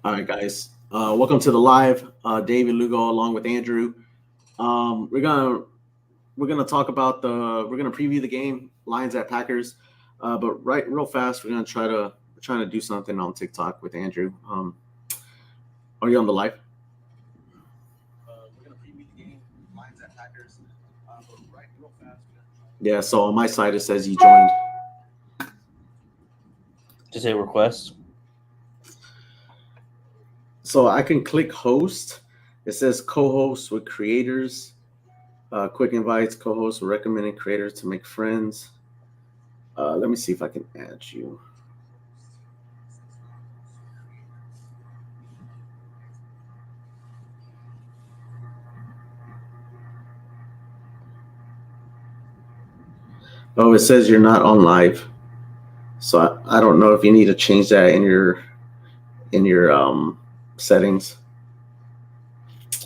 All right, guys. Welcome to the live. David Lugo along with Andrew. Um, we're gonna we're gonna talk about we're gonna preview the game Lions at Packers. But right, real fast, we're trying to do something on TikTok with Andrew. Are you on the live? We're gonna preview the game Lions at Packers. But right, real fast. Yeah. So on my side it says you joined. Just say request. So I can click host. It says co-host with creators. Quick invites, co-hosts, recommended creators to make friends. Let me see if I can add you. Oh, it says you're not on live, so I don't know if you need to change that in your settings.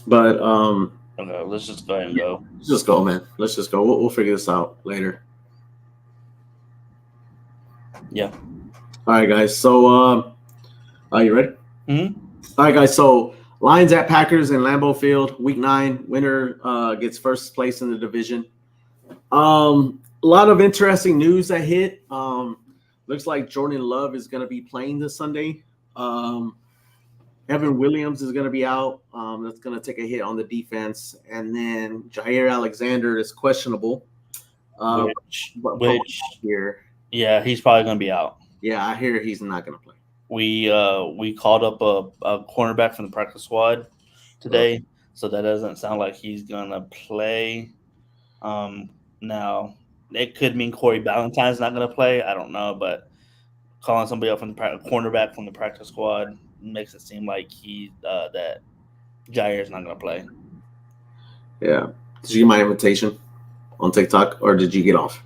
But Okay, let's just go ahead and go. let's just go, man. Let's just go. We'll figure this out later. Yeah. All right, guys. So, are you ready? Mm-hmm. All right, guys. So, Lions at Packers in Lambeau Field, Week 9. Winner gets first place in the division. A lot of interesting news that hit. Looks like Jordan Love is going to be playing this Sunday. Evan Williams is going to be out. That's going to take a hit on the defense, and then Jair Alexander is questionable. Which here? Yeah, he's probably going to be out. Yeah, I hear he's not going to play. We called up a cornerback from the practice squad today, so that doesn't sound like he's going to play. Now it could mean Corey Ballantyne's not going to play. I don't know, but calling somebody up from the cornerback from the practice squad makes it seem like that Jair's not going to play. Yeah. Did you get my invitation on TikTok, or did you get off?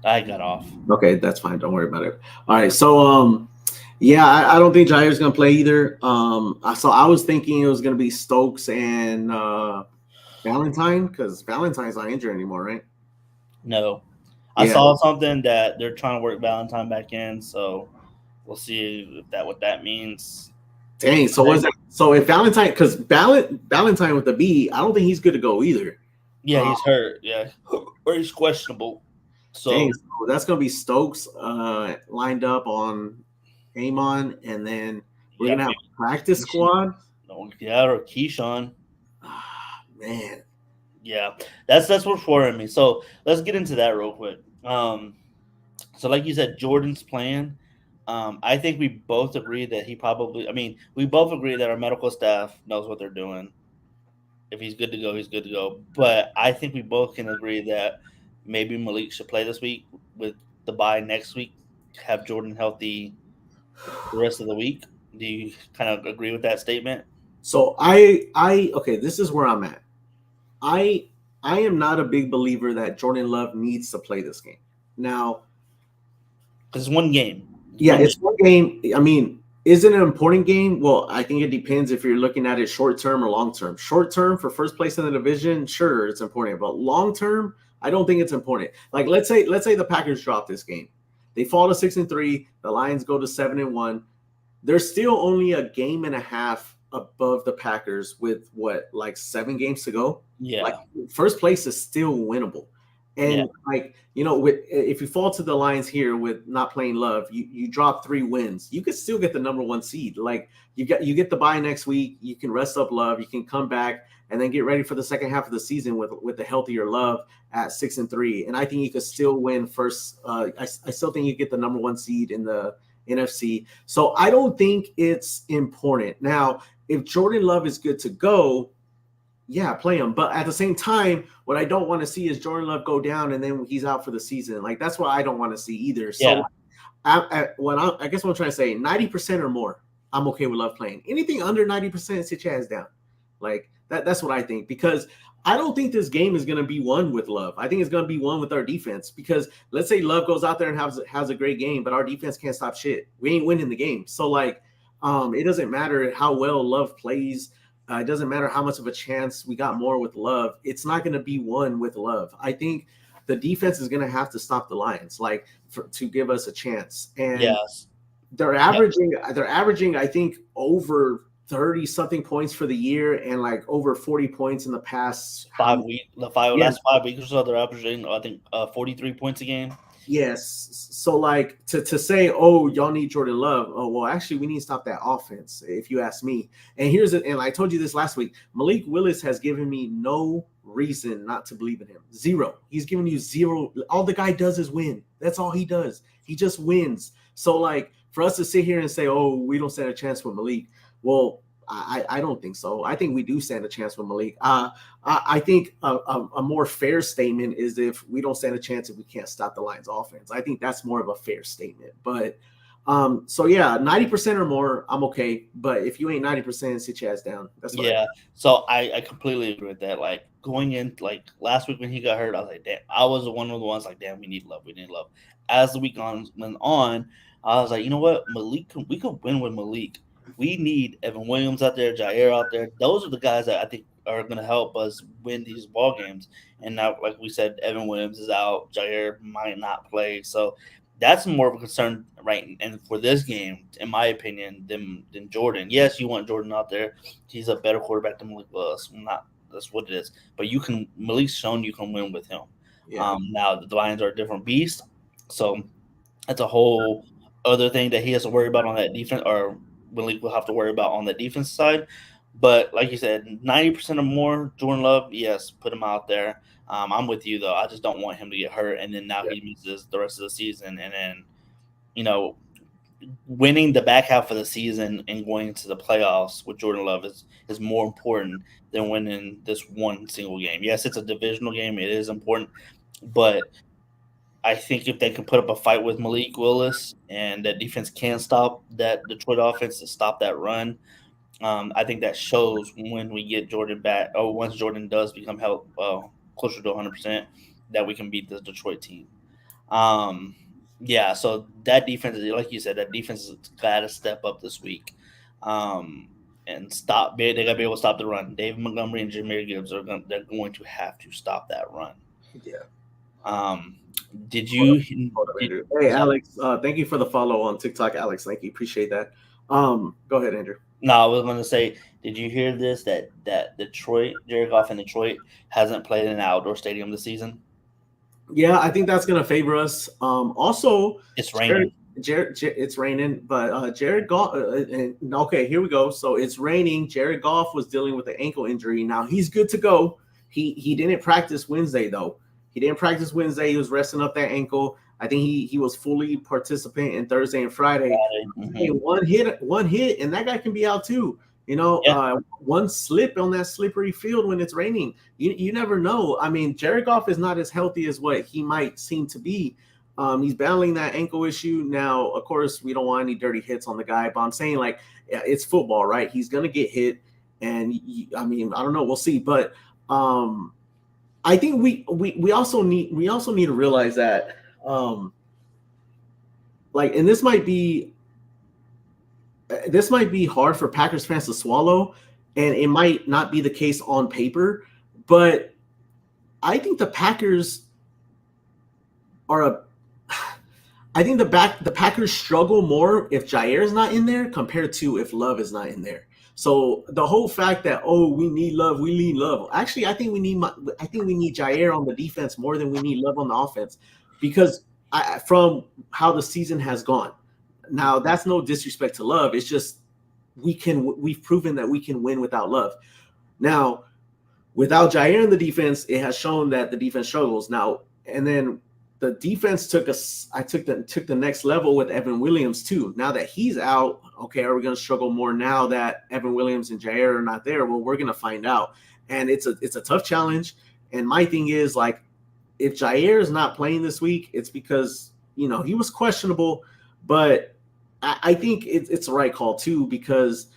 I got off. Okay, that's fine. Don't worry about it. All right. So, yeah, I don't think Jair's going to play either. So I was thinking it was going to be Stokes and Valentine, because Valentine's not injured anymore, right? No. I saw something that they're trying to work Valentine back in, so we'll see what that means. Dang. So was that? So if Valentine, because Valentine with the B, I don't think he's good to go either. Yeah, he's hurt. Yeah, or he's questionable. So, dang, so that's gonna be Stokes lined up on Amon, and then we're gonna have a practice squad. Yeah, or Keyshawn. Man. Yeah, that's what's worrying me. So let's get into that real quick. So like you said, Jordan's playing. I think we both agree that we both agree that our medical staff knows what they're doing. If he's good to go, he's good to go. But I think we both can agree that maybe Malik should play this week with the bye next week. Have Jordan healthy the rest of the week. Do you kind of agree with that statement? So okay, this is where I'm at. I am not a big believer that Jordan Love needs to play this game. Now, it's one game. It's one game. I mean, is it an important game? Well, I think it depends if you're looking at it short term or long term. Short term for first place in the division, sure, it's important. But long term, I don't think it's important. Like let's say the Packers drop this game. They fall to 6-3. The Lions go to 7-1. They're still only a game and a half above the Packers with like 7 games to go. Yeah. Like first place is still winnable. And if you fall to the Lions here with not playing Love, you drop 3 wins. You could still get the number 1 seed. Like you get the bye next week. You can rest up Love. You can come back and then get ready for the second half of the season with the healthier Love at 6-3. And I think you could still win first. I still think you get the number 1 seed in the NFC. So I don't think it's important. Now, if Jordan Love is good to go, yeah, play him. But at the same time, what I don't want to see is Jordan Love go down and then he's out for the season. Like that's what I don't want to see either. So I guess what I'm trying to say, 90% or more, I'm okay with Love playing. Anything under 90%, sit your ass down. Like that's what I think, because I don't think this game is going to be won with Love. I think it's going to be won with our defense, because let's say Love goes out there and has a great game, but our defense can't stop shit. We ain't winning the game. So like, it doesn't matter how well Love plays. It doesn't matter how much of a chance we got more with Love. It's not going to be won with Love. I think the defense is going to have to stop the Lions, to give us a chance. And they're averaging, I think, over 30 something points for the year and like over 40 points in the past last 5 weeks or so. They're averaging, I think, 43 points a game. Yes. So like to say, oh, y'all need Jordan Love. Oh, well, actually, we need to stop that offense, if you ask me. And and I told you this last week. Malik Willis has given me no reason not to believe in him. Zero. He's giving you zero. All the guy does is win. That's all he does. He just wins. So like for us to sit here and say, oh, we don't stand a chance with Malik. Well, I don't think so. I think we do stand a chance with Malik. I think a more fair statement is if we don't stand a chance if we can't stop the Lions offense. I think that's more of a fair statement. But so yeah, 90% or more, I'm okay. But if you ain't 90%, sit your ass down. That's fine. Yeah. So I completely agree with that. Like going in, like last week when he got hurt, I was like, damn. I was one of the ones like, damn, we need Love. We need Love. As the week went on, I was like, you know what, Malik, we could win with Malik. We need Evan Williams out there, Jair out there. Those are the guys that I think are going to help us win these ball games. And now, like we said, Evan Williams is out. Jair might not play. So that's more of a concern, right? And for this game, in my opinion, than Jordan. Yes, you want Jordan out there. He's a better quarterback than Malik Willis. That's what it is. But Malik's shown you can win with him. Yeah. Now, the Lions are a different beast. So that's a whole other thing that he has to worry about on that defense, or Malik will have to worry about on the defense side. But like you said, 90% or more, Jordan Love, yes, put him out there. I'm with you, though. I just don't want him to get hurt, and then he misses the rest of the season. And then, winning the back half of the season and going into the playoffs with Jordan Love is more important than winning this one single game. Yes, it's a divisional game. It is important. But I think if they can put up a fight with Malik Willis and that defense can stop that Detroit offense to stop that run, I think that shows when we get Jordan back, or once Jordan does become closer to 100%, that we can beat the Detroit team. So that defense, like you said, that defense has got to step up this week and stop. They got to be able to stop the run. David Montgomery and Jahmyr Gibbs they're going to have to stop that run. Yeah. Did you? Hey, Alex, thank you for the follow on TikTok, Alex. Thank you. Appreciate that. Go ahead, Andrew. No, I was going to say, did you hear this, that Detroit, Jared Goff in Detroit hasn't played in an outdoor stadium this season? Yeah, I think that's going to favor us. Also, it's raining. It's raining, but Jared Goff. Okay, here we go. So it's raining. Jared Goff was dealing with an ankle injury. Now he's good to go. He didn't practice Wednesday though. He didn't practice Wednesday. He was resting up that ankle. I think he was fully participant in Thursday and Friday. Mm-hmm. Hey, one hit, and that guy can be out too. One slip on that slippery field when it's raining. You never know. I mean, Jared Goff is not as healthy as what he might seem to be. He's battling that ankle issue. Now, of course, we don't want any dirty hits on the guy, but I'm saying, like, it's football, right? He's going to get hit, and I don't know. We'll see. But I think we also need to realize that, and this might be hard for Packers fans to swallow, and it might not be the case on paper, but I think the Packers the Packers struggle more if Jair is not in there compared to if Love is not in there. So the whole fact that, we need Love. Actually, I think we need Jair on the defense more than we need Love on the offense, because from how the season has gone. Now, that's no disrespect to Love. It's just we've proven that we can win without Love. Now, without Jair in the defense, it has shown that the defense struggles. Now, and then the defense took the next level with Evan Williams too. Now that he's out, okay, are we going to struggle more now that Evan Williams and Jair are not there? Well, we're going to find out. And it's a tough challenge. And my thing is, like, if Jair is not playing this week, it's because, he was questionable, but I think it's the right call too, because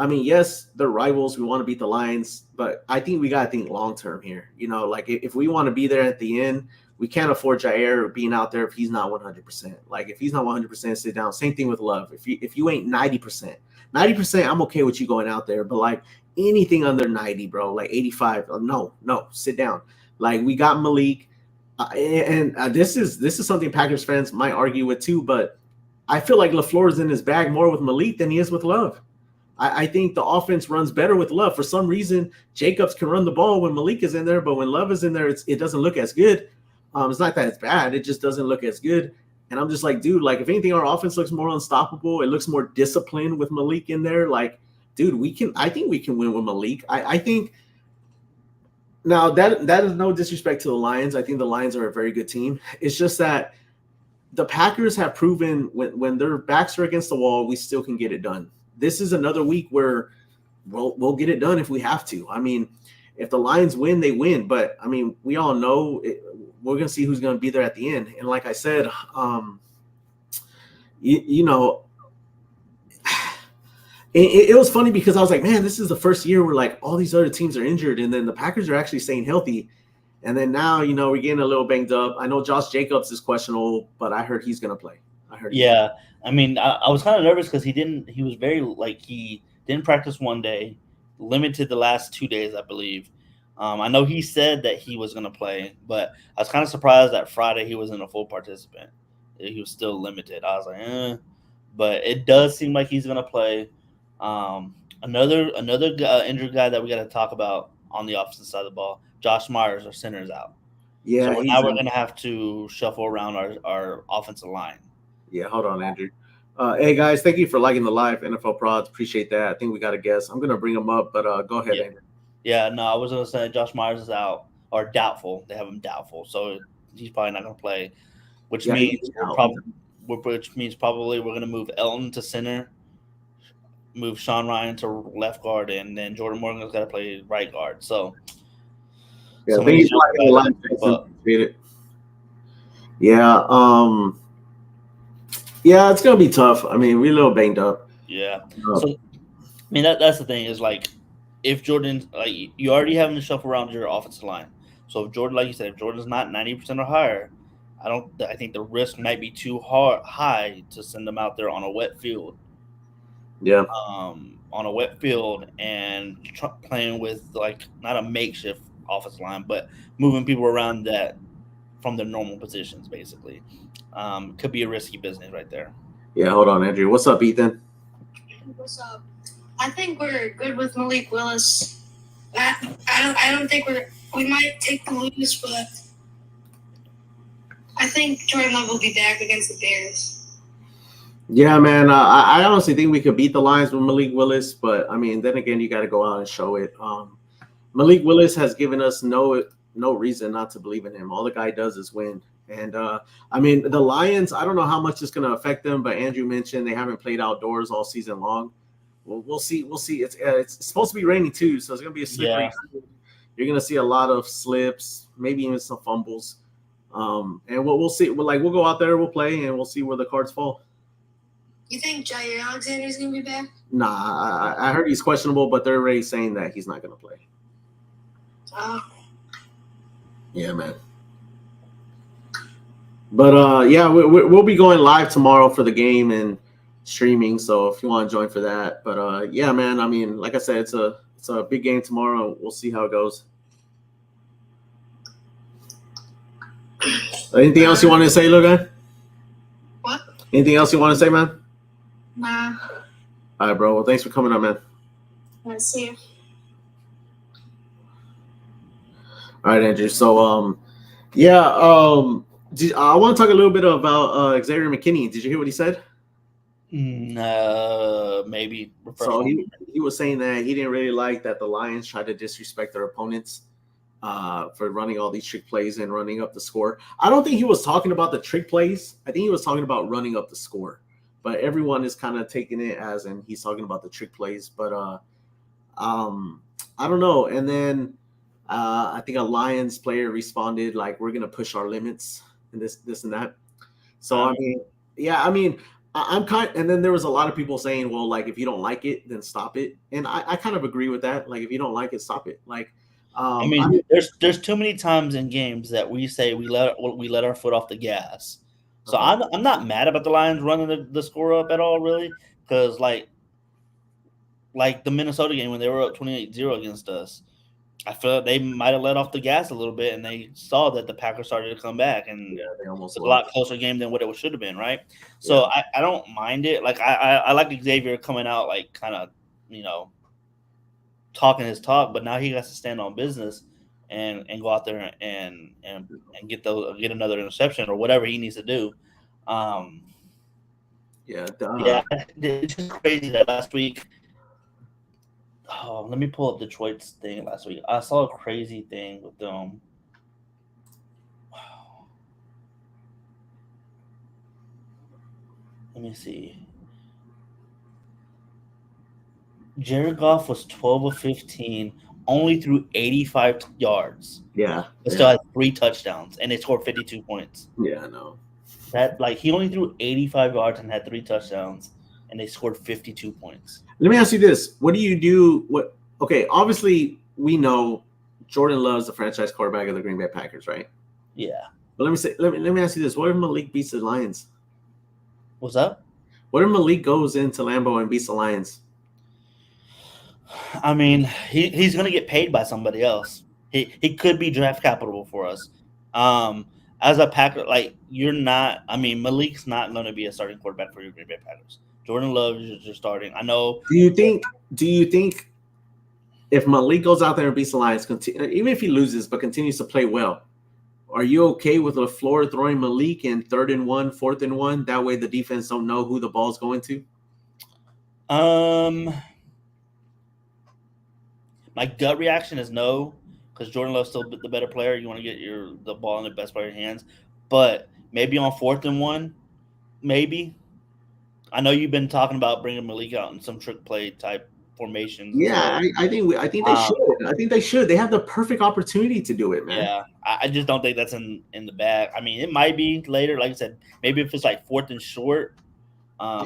yes, they're rivals. We want to beat the Lions, but I think we got to think long-term here. Like, if we want to be there at the end, we can't afford Jair being out there if he's not 100%. Like, if he's not 100%, sit down. Same thing with Love. If you ain't 90%, I'm okay with you going out there. But, like, anything under 90, bro, like 85, no, sit down. Like, we got Malik. This is something Packers fans might argue with too, but I feel like LaFleur is in his bag more with Malik than he is with Love. I think the offense runs better with Love. For some reason, Jacobs can run the ball when Malik is in there, but when Love is in there, it doesn't look as good. It's not that it's bad. It just doesn't look as good. And I'm just like, dude, like if anything, our offense looks more unstoppable. It looks more disciplined with Malik in there. Like, dude, I think we can win with Malik. I think now that is no disrespect to the Lions. I think the Lions are a very good team. It's just that the Packers have proven when their backs are against the wall, we still can get it done. This is another week where we'll get it done if we have to. I mean, if the Lions win, they win. But, I mean, we all know we're going to see who's going to be there at the end. And like I said, you know, it was funny because I was like, man, this is the first year where, like, all these other teams are injured. And then the Packers are actually staying healthy. And then now, you know, we're getting a little banged up. I know Josh Jacobs is questionable, but I heard he's going to play. Yeah. I mean, I was kind of nervous because he was very, like, he didn't practice one day, limited the last 2 days, I believe. I know he said that he was going to play, but I was kind of surprised that Friday he wasn't a full participant. He was still limited. I was like, but it does seem like he's going to play. Another injured guy that we got to talk about on the offensive side of the ball, Josh Myers, our center, is out. Yeah. So now we're going to have to shuffle around our offensive line. Yeah, hold on, Andrew. Hey, guys, thank you for liking the live, NFL Prods. Appreciate that. I think we got a guest. I'm going to bring him up, but go ahead, Andrew. Yeah, no, I was going to say Josh Myers is out or doubtful. They have him doubtful, so he's probably not going to play, which means probably we're going to move Elton to center, move Sean Ryan to left guard, and then Jordan Morgan's got to play right guard. So, yeah, thank you for liking the live. Appreciate it. Yeah, yeah, it's gonna be tough. I mean, we're a little banged up. Yeah. So, I mean, that's the thing is like, if Jordan, like, you already having to shuffle around your offensive line. So if Jordan, like you said, if Jordan's not 90% or higher, I think the risk might be too high to send them out there on a wet field. Yeah. On a wet field and playing with, like, not a makeshift offensive line, but moving people around that from their normal positions, basically. Could be a risky business right there. Yeah, hold on, Andrew. What's up, Ethan? What's up? I think we're good with Malik Willis. I don't think we might take the lose, but I think Jordan Love will be back against the Bears. Yeah, man. I honestly think we could beat the Lions with Malik Willis, but I mean, then again, you got to go out and show it. Malik Willis has given us no reason not to believe in him. All the guy does is win. And, I mean, the Lions, I don't know how much it's going to affect them, but Andrew mentioned they haven't played outdoors all season long. Well, we'll see. It's supposed to be raining too, so it's going to be a slippery. Yeah. You're going to see a lot of slips, maybe even some fumbles. And we'll see. We'll go out there, we'll play, and we'll see where the cards fall. You think Jair Alexander's going to be back? Nah, I heard he's questionable, but they're already saying that he's not going to play. Oh. Yeah, man. But yeah, we'll be going live tomorrow for the game and streaming. So if you want to join for that, but yeah, man. I mean, like I said, it's a big game tomorrow. We'll see how it goes. Anything else you want to say, Logan? What? Anything else you want to say, man? Nah. All right, bro. Well, thanks for coming on, man. Let's see. All right, Andrew. So, yeah, I want to talk a little bit about Xavier McKinney. Did you hear what he said? Maybe. So he was saying that he didn't really like that the Lions tried to disrespect their opponents for running all these trick plays and running up the score. I don't think he was talking about the trick plays. I think he was talking about running up the score. But everyone is kind of taking it as in he's talking about the trick plays. But I don't know. And then I think a Lions player responded like, "We're gonna push our limits and this and that." So I mean, yeah, I mean, I'm kind. And then there was a lot of people saying, "Well, like if you don't like it, then stop it." And I kind of agree with that. Like if you don't like it, stop it. Like I mean, there's too many times in games that we say we let our foot off the gas. So I'm not mad about the Lions running the score up at all, really, because like the Minnesota game when they were up 28-0 against us, I feel like they might have let off the gas a little bit, and they saw that the Packers started to come back, and they almost it's a lot closer game than what it should have been, right? So I don't mind it. Like I like Xavier coming out like kind of talking his talk, but now he has to stand on business and go out there and get another interception or whatever he needs to do. Yeah, it's just crazy that last week. Oh, let me pull up Detroit's thing last week. I saw a crazy thing with them. Let me see. Jared Goff was 12 of 15, only threw 85 yards. Yeah. But still had 3 touchdowns, and they scored 52 points. Yeah, I know. That he only threw 85 yards and had 3 touchdowns, and they scored 52 points. Let me ask you this: what do you do? Okay, obviously we know Jordan Love's the franchise quarterback of the Green Bay Packers, right? Yeah. But let me ask you this: what if Malik beats the Lions? What's up? What if Malik goes into Lambeau and beats the Lions? I mean, he's going to get paid by somebody else. He could be draft capital for us. As a Packer, you're not. I mean, Malik's not going to be a starting quarterback for your Green Bay Packers. Jordan Love is your starting. I know. Do you think if Malik goes out there and beats the Lions, even if he loses but continues to play well, are you okay with LaFleur throwing Malik in 3rd and 1, 4th and 1? That way the defense don't know who the ball's going to? My gut reaction is no, because Jordan Love's still the better player. You want to get the ball in the best player's hands. But maybe on 4th and 1, maybe. I know you've been talking about bringing Malik out in some trick play type formations. Yeah, I think they should. I think they should. They have the perfect opportunity to do it, man. Yeah, I just don't think that's in the bag. I mean, it might be later. Like I said, maybe if it's 4th and short,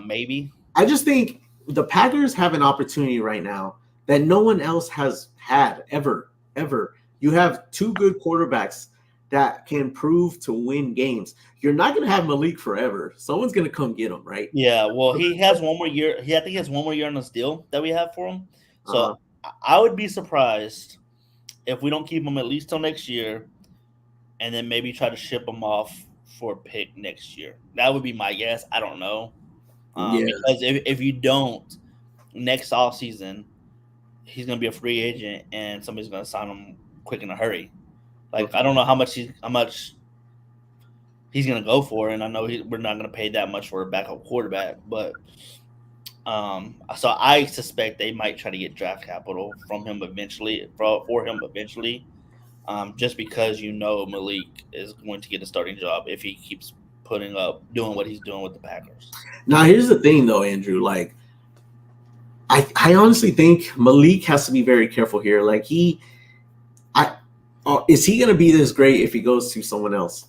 maybe. I just think the Packers have an opportunity right now that no one else has had ever. You have 2 good quarterbacks that can prove to win games. You're not going to have Malik forever. Someone's going to come get him, right? Yeah, well, he has one more year. I think he has one more year on this deal that we have for him. So I would be surprised if we don't keep him at least till next year and then maybe try to ship him off for a pick next year. That would be my guess. I don't know. Because if you don't, next offseason, he's going to be a free agent and somebody's going to sign him quick in a hurry. I don't know how much he's going to go for, and I know we're not going to pay that much for a backup quarterback. But so I suspect they might try to get draft capital from him eventually, just because Malik is going to get a starting job if he keeps doing what he's doing with the Packers. Now, here's the thing, though, Andrew. I honestly think Malik has to be very careful here. Is he going to be this great if he goes to someone else?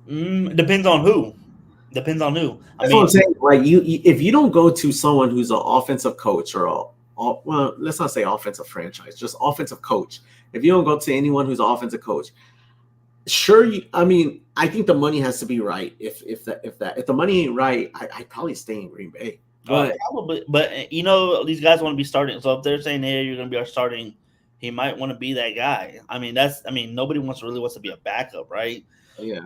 Depends on who. That's what I'm saying. If you don't go to someone who's an offensive coach or well, let's not say offensive franchise, just offensive coach. If you don't go to anyone who's an offensive coach, sure. I think the money has to be right. If the money ain't right, I'd probably stay in Green Bay. Probably, but these guys want to be starting. So if they're saying, "Hey, you're going to be our starting," he might want to be that guy. Nobody wants to be a backup, right? Yeah.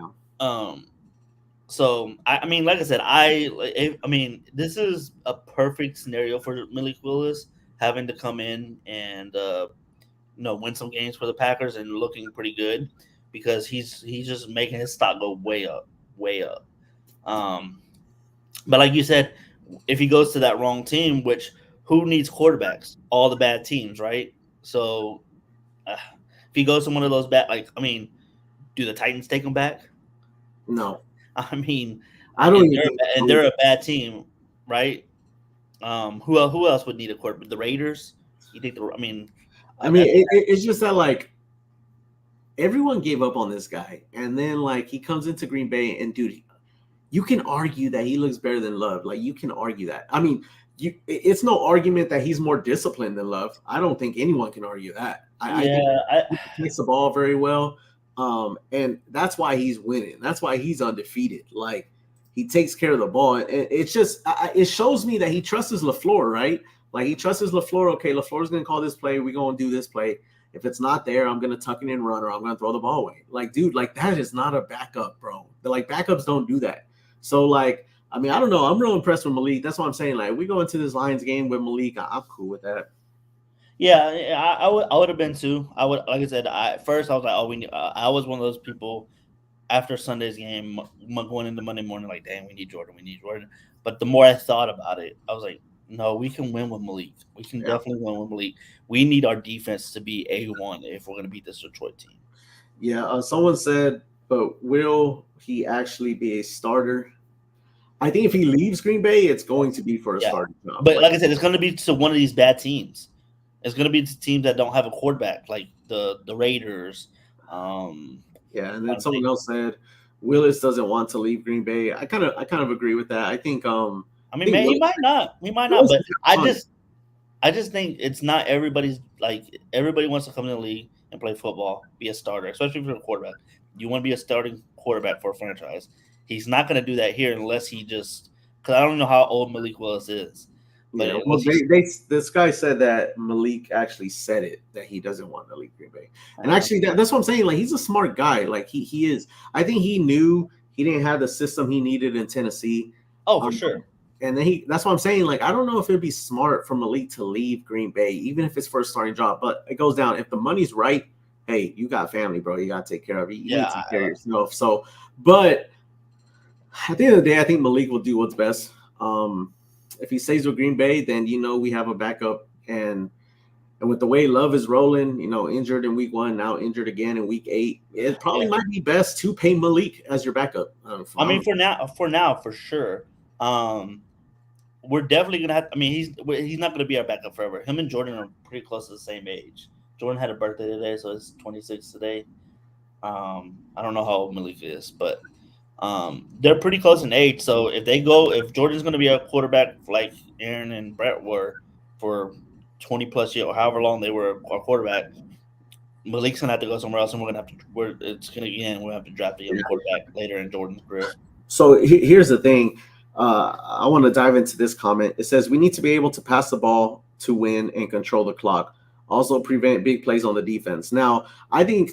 So like I said, this is a perfect scenario for Malik Willis having to come in and win some games for the Packers and looking pretty good because he's just making his stock go way up. But like you said, if he goes to that wrong team, which who needs quarterbacks? All the bad teams, right? So if he goes to one of those bad, do the Titans take him back? No. I don't. They're a bad team, right? Who else would need a quarterback? The Raiders? You think it's just that everyone gave up on this guy, and then he comes into Green Bay, and dude, you can argue that he looks better than Love. You can argue that. It's no argument that he's more disciplined than Love. I don't think anyone can argue that. I think he takes the ball very well. And that's why he's winning. That's why he's undefeated. He takes care of the ball. And it's just, it shows me that he trusts LaFleur, right? He trusts LaFleur. Okay, LaFleur's going to call this play. We're going to do this play. If it's not there, I'm going to tuck it in and run, or I'm going to throw the ball away. Dude, that is not a backup, bro. Backups don't do that. So, I mean, I don't know. I'm real impressed with Malik. That's what I'm saying. Like, we go into this Lions game with Malik. I'm cool with that. Yeah, I would have been too. I would, like I said, at first I was like, oh, we need, I was one of those people after Sunday's game going into Monday morning, like, dang, we need Jordan. But the more I thought about it, I was like, no, we can win with Malik. We can definitely win with Malik. We need our defense to be A1 if we're going to beat this Detroit team. Yeah, someone said, but will he actually be a starter? I think if he leaves Green Bay, it's going to be for a starting job. But like I said, it's going to be to one of these bad teams. It's going to be to teams that don't have a quarterback, like the Raiders. Yeah, and then someone else said Willis doesn't want to leave Green Bay. I kind of agree with that. I think I mean, man, he might not. We might not, but I just think it's not everybody's like everybody wants to come in the league and play football, be a starter, especially if you're a quarterback. You want to be a starting quarterback for a franchise. He's not going to do that here unless he just because I don't know how old Malik Willis is. But yeah, well, this guy said that Malik actually said it that he doesn't want to leave Green Bay, and actually that's what I'm saying. Like he's a smart guy. Like he is. I think he knew he didn't have the system he needed in Tennessee. Oh, for sure. And then that's what I'm saying. Like I don't know if it'd be smart for Malik to leave Green Bay, even if it's for a starting job. But it goes down if the money's right. Hey, you got family, bro. You got to take care of it. You need to take care of yourself. So, but at the end of the day, I think Malik will do what's best. If he stays with Green Bay, then we have a backup. And with the way Love is rolling, injured in week 1, now injured again in week 8, it probably might be best to pay Malik as your backup. I mean, for now, for sure. We're definitely gonna have. I mean, he's not gonna be our backup forever. Him and Jordan are pretty close to the same age. Jordan had a birthday today, so it's 26 today. I don't know how old Malik is, but they're pretty close in age. So if Jordan's going to be a quarterback like Aaron and Brett were for 20 plus years, or however long they were a quarterback, Malik's going to have to go somewhere else, and we'll have to draft a young quarterback later in Jordan's career. So here's the thing. I want to dive into this comment. It says we need to be able to pass the ball to win and control the clock. Also prevent big plays on the defense. Now, I think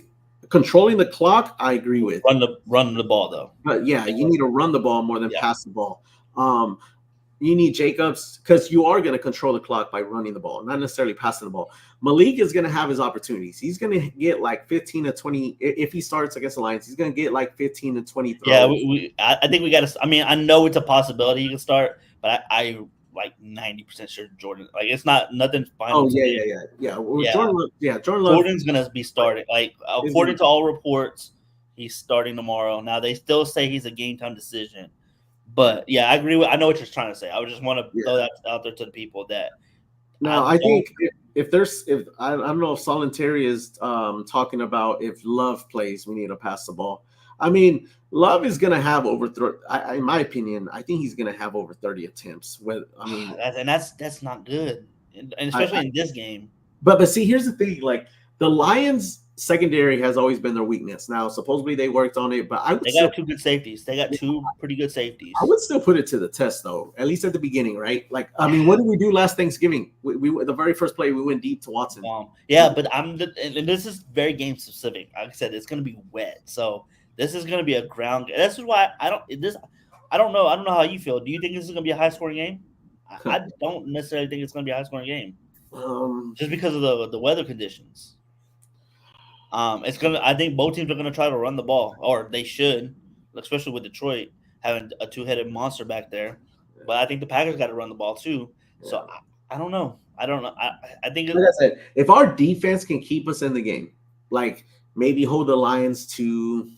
controlling the clock, I agree with. Run the ball, though. But yeah, you need to run the ball more than pass the ball. You need Jacobs because you are going to control the clock by running the ball, not necessarily passing the ball. Malik is going to have his opportunities. He's going to get like 15 to 20. If he starts against the Lions, he's going to get like 15 to 20 throws. Yeah, I think we got to – I mean, I know it's a possibility he can start, but I like 90% sure Jordan. Like it's nothing final. Oh yeah. Well, yeah. Jordan's gonna be starting. Like according to all reports, he's starting tomorrow. Now they still say he's a game time decision, but yeah, I agree with. I know what you're trying to say. I just want to throw that out there to the people that. Now I think if I don't know if Solitary is talking about if Love plays, we need to pass the ball. I mean, Love is going to have over in my opinion, I think he's going to have over 30 attempts. That's not good, and especially in this game. But see, here's the thing: like the Lions' secondary has always been their weakness. Now, supposedly they worked on it, but they got 2 good safeties. They got 2 pretty good safeties. I would still put it to the test, though. At least at the beginning, right? Like, I mean, what did we do last Thanksgiving? We the very first play we went deep to Watson. But and this is very game specific. Like I said, it's going to be wet, so. This is going to be a ground game. This is why I don't know. I don't know how you feel. Do you think this is going to be a high scoring game? I don't necessarily think it's going to be a high scoring game. Just because of the weather conditions. It's going to. I think both teams are going to try to run the ball, or they should, especially with Detroit having a 2-headed monster back there. But I think the Packers got to run the ball too. So I don't know. I think like I said, if our defense can keep us in the game, like maybe hold the Lions to.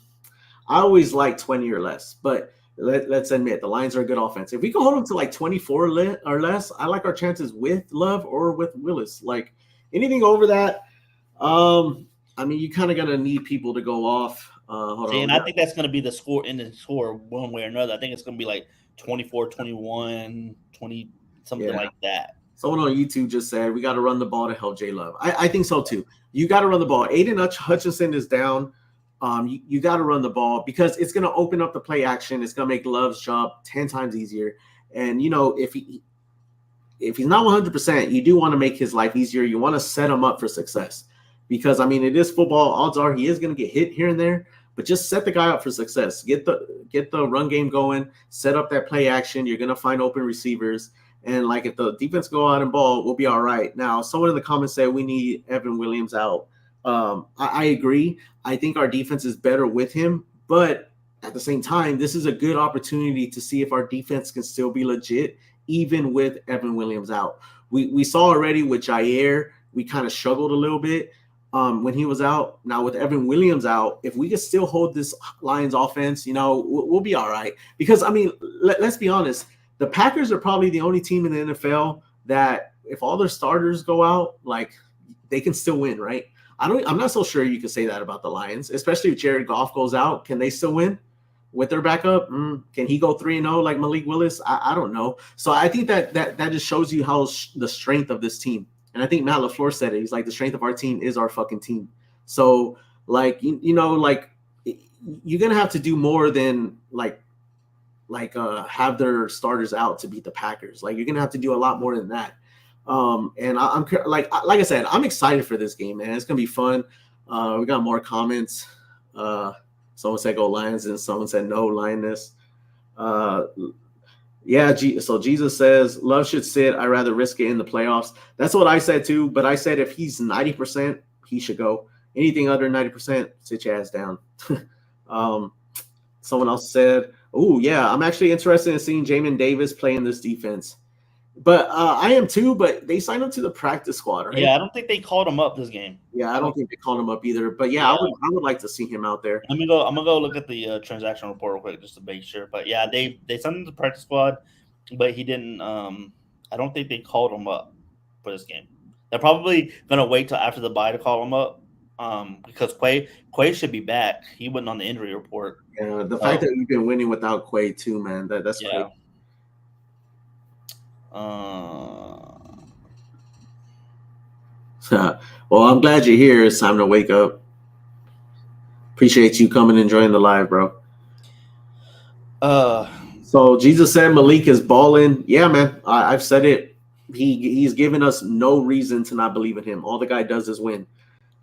I always like 20 or less, but let's admit the Lions are a good offense. If we can hold them to like 24 or less, I like our chances with Love or with Willis. Like anything over that, I mean, you kind of gonna need people to go off. And I think that's gonna be the score one way or another. I think it's gonna be like 24, 21, 20, something like that. Someone on YouTube just said we got to run the ball to help J Love. I think so too. You got to run the ball. Aiden Hutchinson is down. You got to run the ball because it's going to open up the play action. It's going to make Love's job 10 times easier. And, if he's not 100%, you do want to make his life easier. You want to set him up for success because, I mean, it is football. Odds are he is going to get hit here and there. but just set the guy up for success. Get the run game going, set up that play action. You're gonna find open receivers. And like if the defense go out and ball, we'll be all right. Now, someone in the comments said we need Evan Williams out. I agree. I think our defense is better with him, but at the same time, this is a good opportunity to see if our defense can still be legit, even with Evan Williams out. We saw already with Jair, we kind of struggled a little bit when he was out. Now with Evan Williams out, if we can still hold this Lions offense, we'll be all right. Because I mean, let's be honest. The Packers are probably the only team in the NFL that if all their starters go out, like they can still win, right? I'm not so sure you can say that about the Lions, especially if Jared Goff goes out. Can they still win with their backup? Can he go 3-0 like Malik Willis? I don't know. So I think that just shows you how the strength of this team. And I think Matt LaFleur said it. He's like, the strength of our team is our fucking team. So like, like you're going to have to do more than have their starters out to beat the Packers. Like you're gonna have to do a lot more than that. And I'm like I said, I'm excited for this game, man. It's gonna be fun. We got more comments. Someone said go Lions, and someone said no Lioness. So Jesus says Love should sit. I'd rather risk it in the playoffs. That's what I said too. But I said if he's 90%, he should go. Anything under 90%, sit your ass down. Someone else said, oh, yeah, I'm actually interested in seeing Jamin Davis play in this defense. But I am too, but they signed him to the practice squad, right? Yeah, I don't think they called him up this game. Yeah, I don't think they called him up either. But yeah, I would like to see him out there. I'm gonna go look at the transaction report real quick just to make sure. But yeah, they signed him to the practice squad, but he didn't I don't think they called him up for this game. They're probably gonna wait till after the bye to call him up. Because Quay should be back. He wasn't on the injury report. Yeah, the fact that we've been winning without Quay too, man, that's great. Well, I'm glad you're here. It's time to wake up. Appreciate you coming and joining the live, bro. So Jesus said Malik is balling. Yeah, man. I've said it. He's given us no reason to not believe in him. All the guy does is win.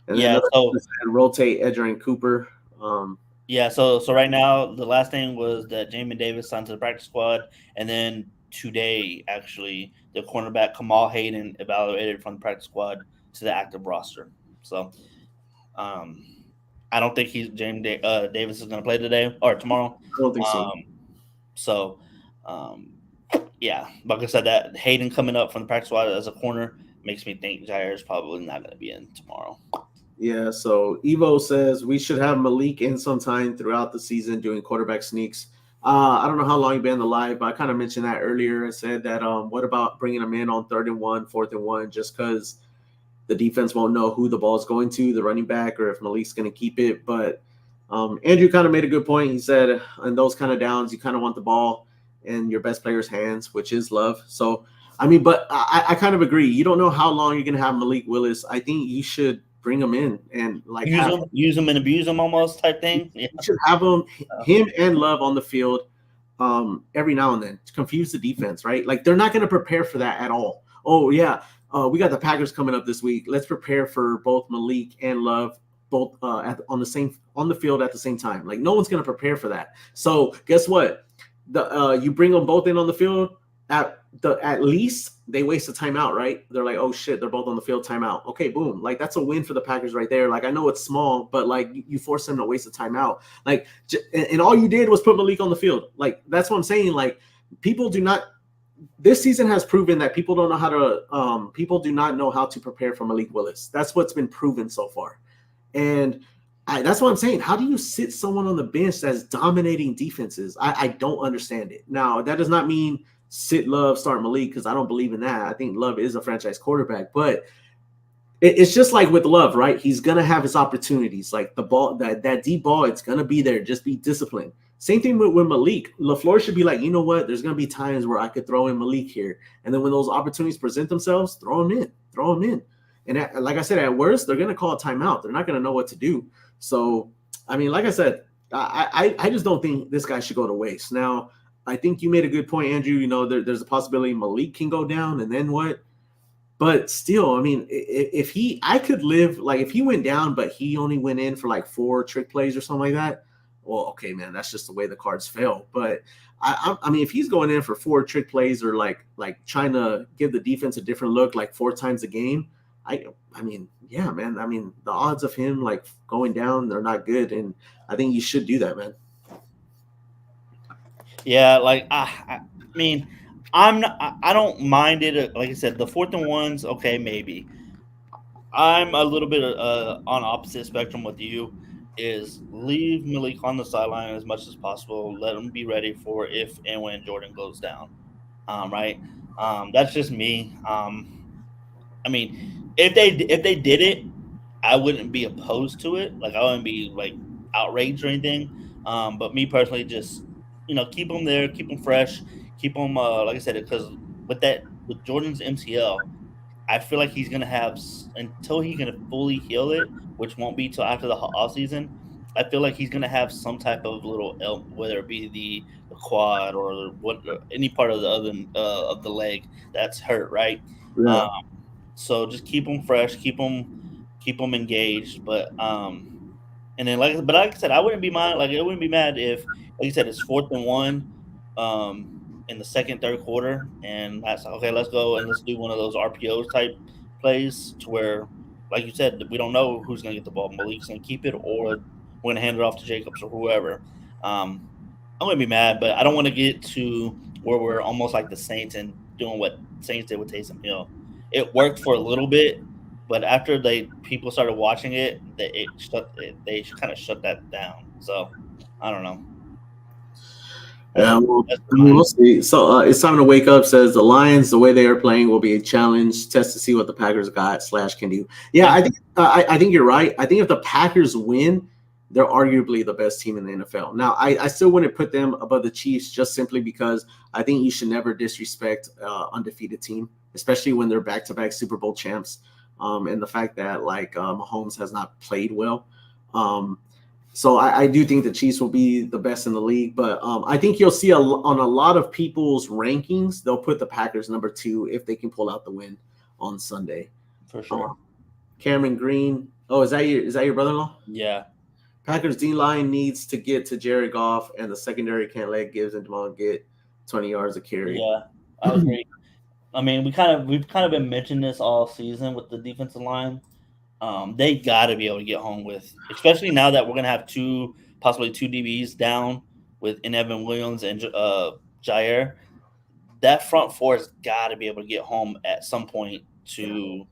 And so rotate Edgerrin Cooper. So right now the last thing was that Jamin Davis signed to the practice squad, and then today actually the cornerback Kamal Hayden evaluated from the practice squad to the active roster. So I don't think Jamin Davis is going to play today or tomorrow. I don't think so. Like I said, that Hayden coming up from the practice squad as a corner makes me think Jair is probably not going to be in tomorrow. Yeah, so Evo says we should have Malik in sometime throughout the season doing quarterback sneaks. I don't know how long you've been in the live, but I kind of mentioned that earlier. I said that what about bringing him in on 3rd and 1, 4th and 1, just because the defense won't know who the ball is going to, the running back, or if Malik's going to keep it. But Andrew kind of made a good point. He said in those kind of downs, you kind of want the ball in your best player's hands, which is Love. So, I mean, but I kind of agree. You don't know how long you're going to have Malik Willis. I think you should bring him in and like use him and abuse him almost type thing. Yeah. You should have him and Love on the field every now and then to confuse the defense, right? Like they're not going to prepare for that at all. Oh yeah, we got the Packers coming up this week. Let's prepare for both Malik and Love both on the field at the same time. Like no one's going to prepare for that. So guess what? You bring them both in on the field. At least they waste a timeout, right? They're like, oh shit, they're both on the field, timeout. Okay, boom. Like that's a win for the Packers right there. Like I know it's small, but like you force them to waste a timeout. Like, and all you did was put Malik on the field. Like that's what I'm saying. Like people do not. This season has proven that people don't know how to. People do not know how to prepare for Malik Willis. That's what's been proven so far, and that's what I'm saying. How do you sit someone on the bench that's dominating defenses? I don't understand it. Now that does not mean sit Love, start Malik, because I don't believe in that. I think Love is a franchise quarterback, but it's just like with Love, right? He's gonna have his opportunities. Like the ball, that deep ball, it's gonna be there. Just be disciplined. Same thing with Malik. LaFleur should be like, you know what? There's gonna be times where I could throw in Malik here, and then when those opportunities present themselves, throw him in. And like I said, at worst, they're gonna call a timeout. They're not gonna know what to do. So, I mean, like I said, I just don't think this guy should go to waste. Now, I think you made a good point, Andrew. You know, there's a possibility Malik can go down, and then what? But still, I mean, if I could live like if he went down, but he only went in for like 4 trick plays or something like that. Well, okay, man, that's just the way the cards fell. But I mean, if he's going in for 4 trick plays or like trying to give the defense a different look, like 4 times a game, I mean, yeah, man. I mean, the odds of him like going down, they're not good, and I think you should do that, man. Yeah, like I mean, I'm not. I don't mind it. Like I said, the 4th and 1s, okay, maybe. I'm a little bit on opposite spectrum with you. Is leave Malik on the sideline as much as possible. Let him be ready for if and when Jordan goes down. Right. That's just me. I mean, if they did it, I wouldn't be opposed to it. Like I wouldn't be like outraged or anything. But me personally, just keep them there, keep them fresh, keep them like I said, because with Jordan's MCL, I feel like he's gonna have until he can fully heal it, which won't be till after the off season. I feel like he's gonna have some type of little whether it be the quad or what any part of the other of the leg that's hurt, right? Yeah. Um, so just keep them fresh, keep them engaged. And then like I said, I wouldn't be mad. Like I wouldn't be mad if, like you said, it's 4th and 1, in the second, third quarter, and that's okay. Let's go and let's do one of those RPOs type plays to where, like you said, we don't know who's gonna get the ball. Malik's gonna keep it, or we're gonna hand it off to Jacobs or whoever. I'm gonna be mad, but I don't want to get to where we're almost like the Saints and doing what Saints did with Taysom Hill. It worked for a little bit, but after people started watching it, they kind of shut that down. So I don't know. Yeah, well, I mean, we'll see. So it's time to wake up. Says the Lions, the way they are playing will be a challenge. Test to see what the Packers got / can do. Yeah, I think you're right. I think if the Packers win, they're arguably the best team in the NFL. Now, I still wouldn't put them above the Chiefs just simply because I think you should never disrespect undefeated team, especially when they're back-to-back Super Bowl champs. And the fact that like Mahomes has not played well. So I do think the Chiefs will be the best in the league, but I think you'll see on a lot of people's rankings, they'll put the Packers number 2 if they can pull out the win on Sunday. For sure. Cameron Green. Oh, is that your brother-in-law? Yeah. Packers D-line needs to get to Jared Goff, and the secondary can't let Gibbs and Jamal get 20 yards of carry. Yeah, I agree. I mean, we've kind of been mentioning this all season with the defensive line. They got to be able to get home with, especially now that we're gonna have possibly two DBs down with Evan Williams and Jair. That front four has got to be able to get home at some point to.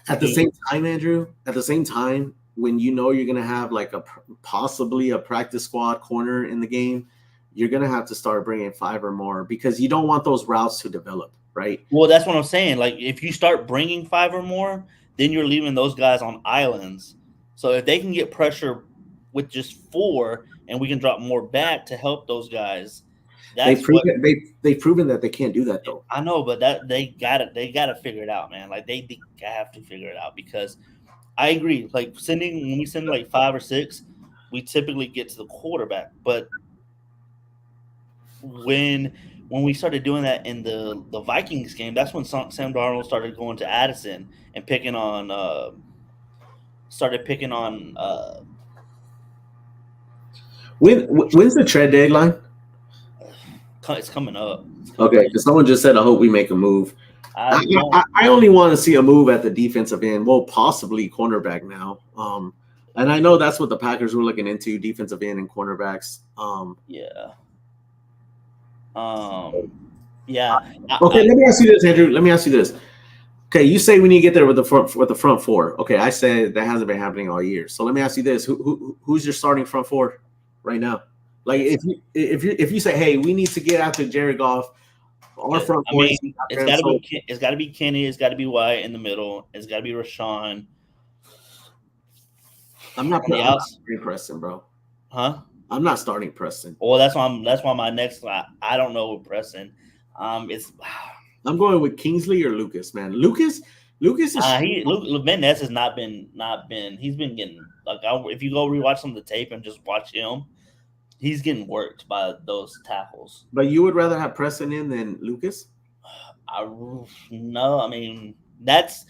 At the same time, Andrew. At the same time, when you know you're gonna have like possibly a practice squad corner in the game, you're gonna have to start bringing 5 or more because you don't want those routes to develop, right? Well, that's what I'm saying. Like if you start bringing 5 or more, then you're leaving those guys on islands. So if they can get pressure with just 4, and we can drop more back to help those guys. They've proven that they can't do that though. I know, but that they gotta figure it out, man. Like they have to figure it out because I agree. Like when we send like 5 or 6, we typically get to the quarterback. But when we started doing that in the Vikings game, that's when Sam Darnold started going to Addison and picking on. When's the trade deadline? It's coming up. Okay, because someone just said, I hope we make a move. I only want to see a move at the defensive end. Well, possibly cornerback now. And I know that's what the Packers were looking into, defensive end and cornerbacks. Yeah. Okay, let me ask you this, Andrew. Let me ask you this. Okay, you say we need to get there with the front 4. Okay, I said that hasn't been happening all year. So let me ask you this: who's your starting front 4 right now? Like if you say, hey, we need to get after Jared Goff, our front 4. It's got to be Kenny. It's got to be Wyatt in the middle. It's got to be Rashawn. I'm not starting Preston, bro. Huh? I'm not starting Preston. Well, that's why my next. I don't know with Preston. I'm going with Kingsley or Lucas, man. Lucas is Van Ness has not been. He's been getting like if you go rewatch some of the tape and just watch him, he's getting worked by those tackles. But you would rather have Preston in than Lucas? No, I mean that's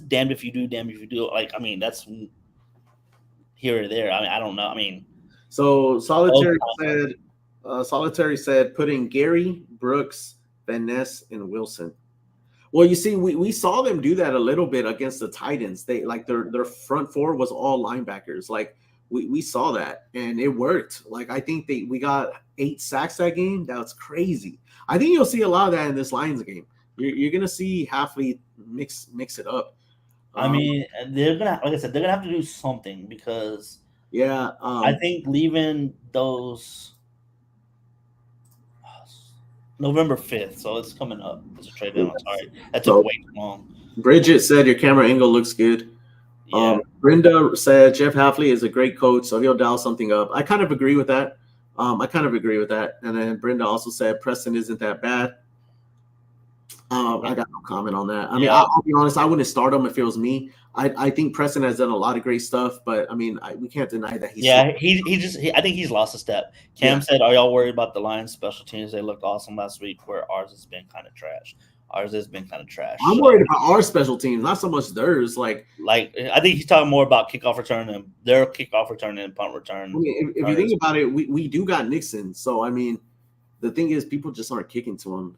damned if you do, damned if you do. Like, I mean, that's here or there. I mean, I don't know. I mean, So Solitary said putting Gary, Brooks, Van Ness, and Wilson. Well, you see, we saw them do that a little bit against the Titans. They like their front four was all linebackers. Like we saw that and it worked. Like I think we got 8 sacks that game. That's crazy. I think you'll see a lot of that in this Lions game. You're gonna see Hafley mix it up. I mean, they're gonna, like I said, they're gonna have to do something because yeah, I think leaving those November 5th, so it's coming up. It's a trade deadline. Sorry, that took way too long. Bridget said your camera angle looks good. Yeah. Brenda said Jeff Hafley is a great coach, so he'll dial something up. I kind of agree with that. And then Brenda also said Preston isn't that bad. I got no comment on that. I mean, I'll be honest, I wouldn't start him if it was me. I think Preston has done a lot of great stuff, but I mean, we can't deny that he's. Yeah, I think he's lost a step. Cam said, "Are y'all worried about the Lions special teams? They looked awesome last week, where ours has been kind of trash. I'm worried about our special teams, not so much theirs. Like I think he's talking more about kickoff return and their kickoff return and punt return. I mean, if you think about it, we do got Nixon, so I mean, the thing is, people just aren't kicking to him.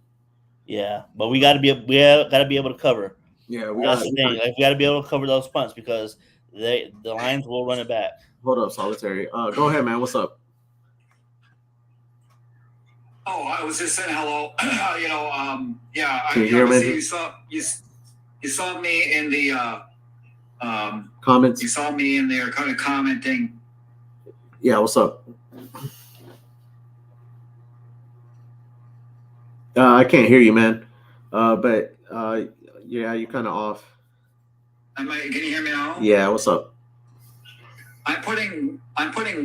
Yeah, but we got to be able to cover. Yeah, we got to be able to cover those punts because the Lions will run it back. Hold up, Solitary. Go ahead, man. What's up? Oh, I was just saying hello. Can you hear me? You saw me in the comments. You saw me in there, kind of commenting. Yeah, what's up? I can't hear you, man. But yeah, you're kind of off. Can you hear me now? Yeah, what's up? I'm putting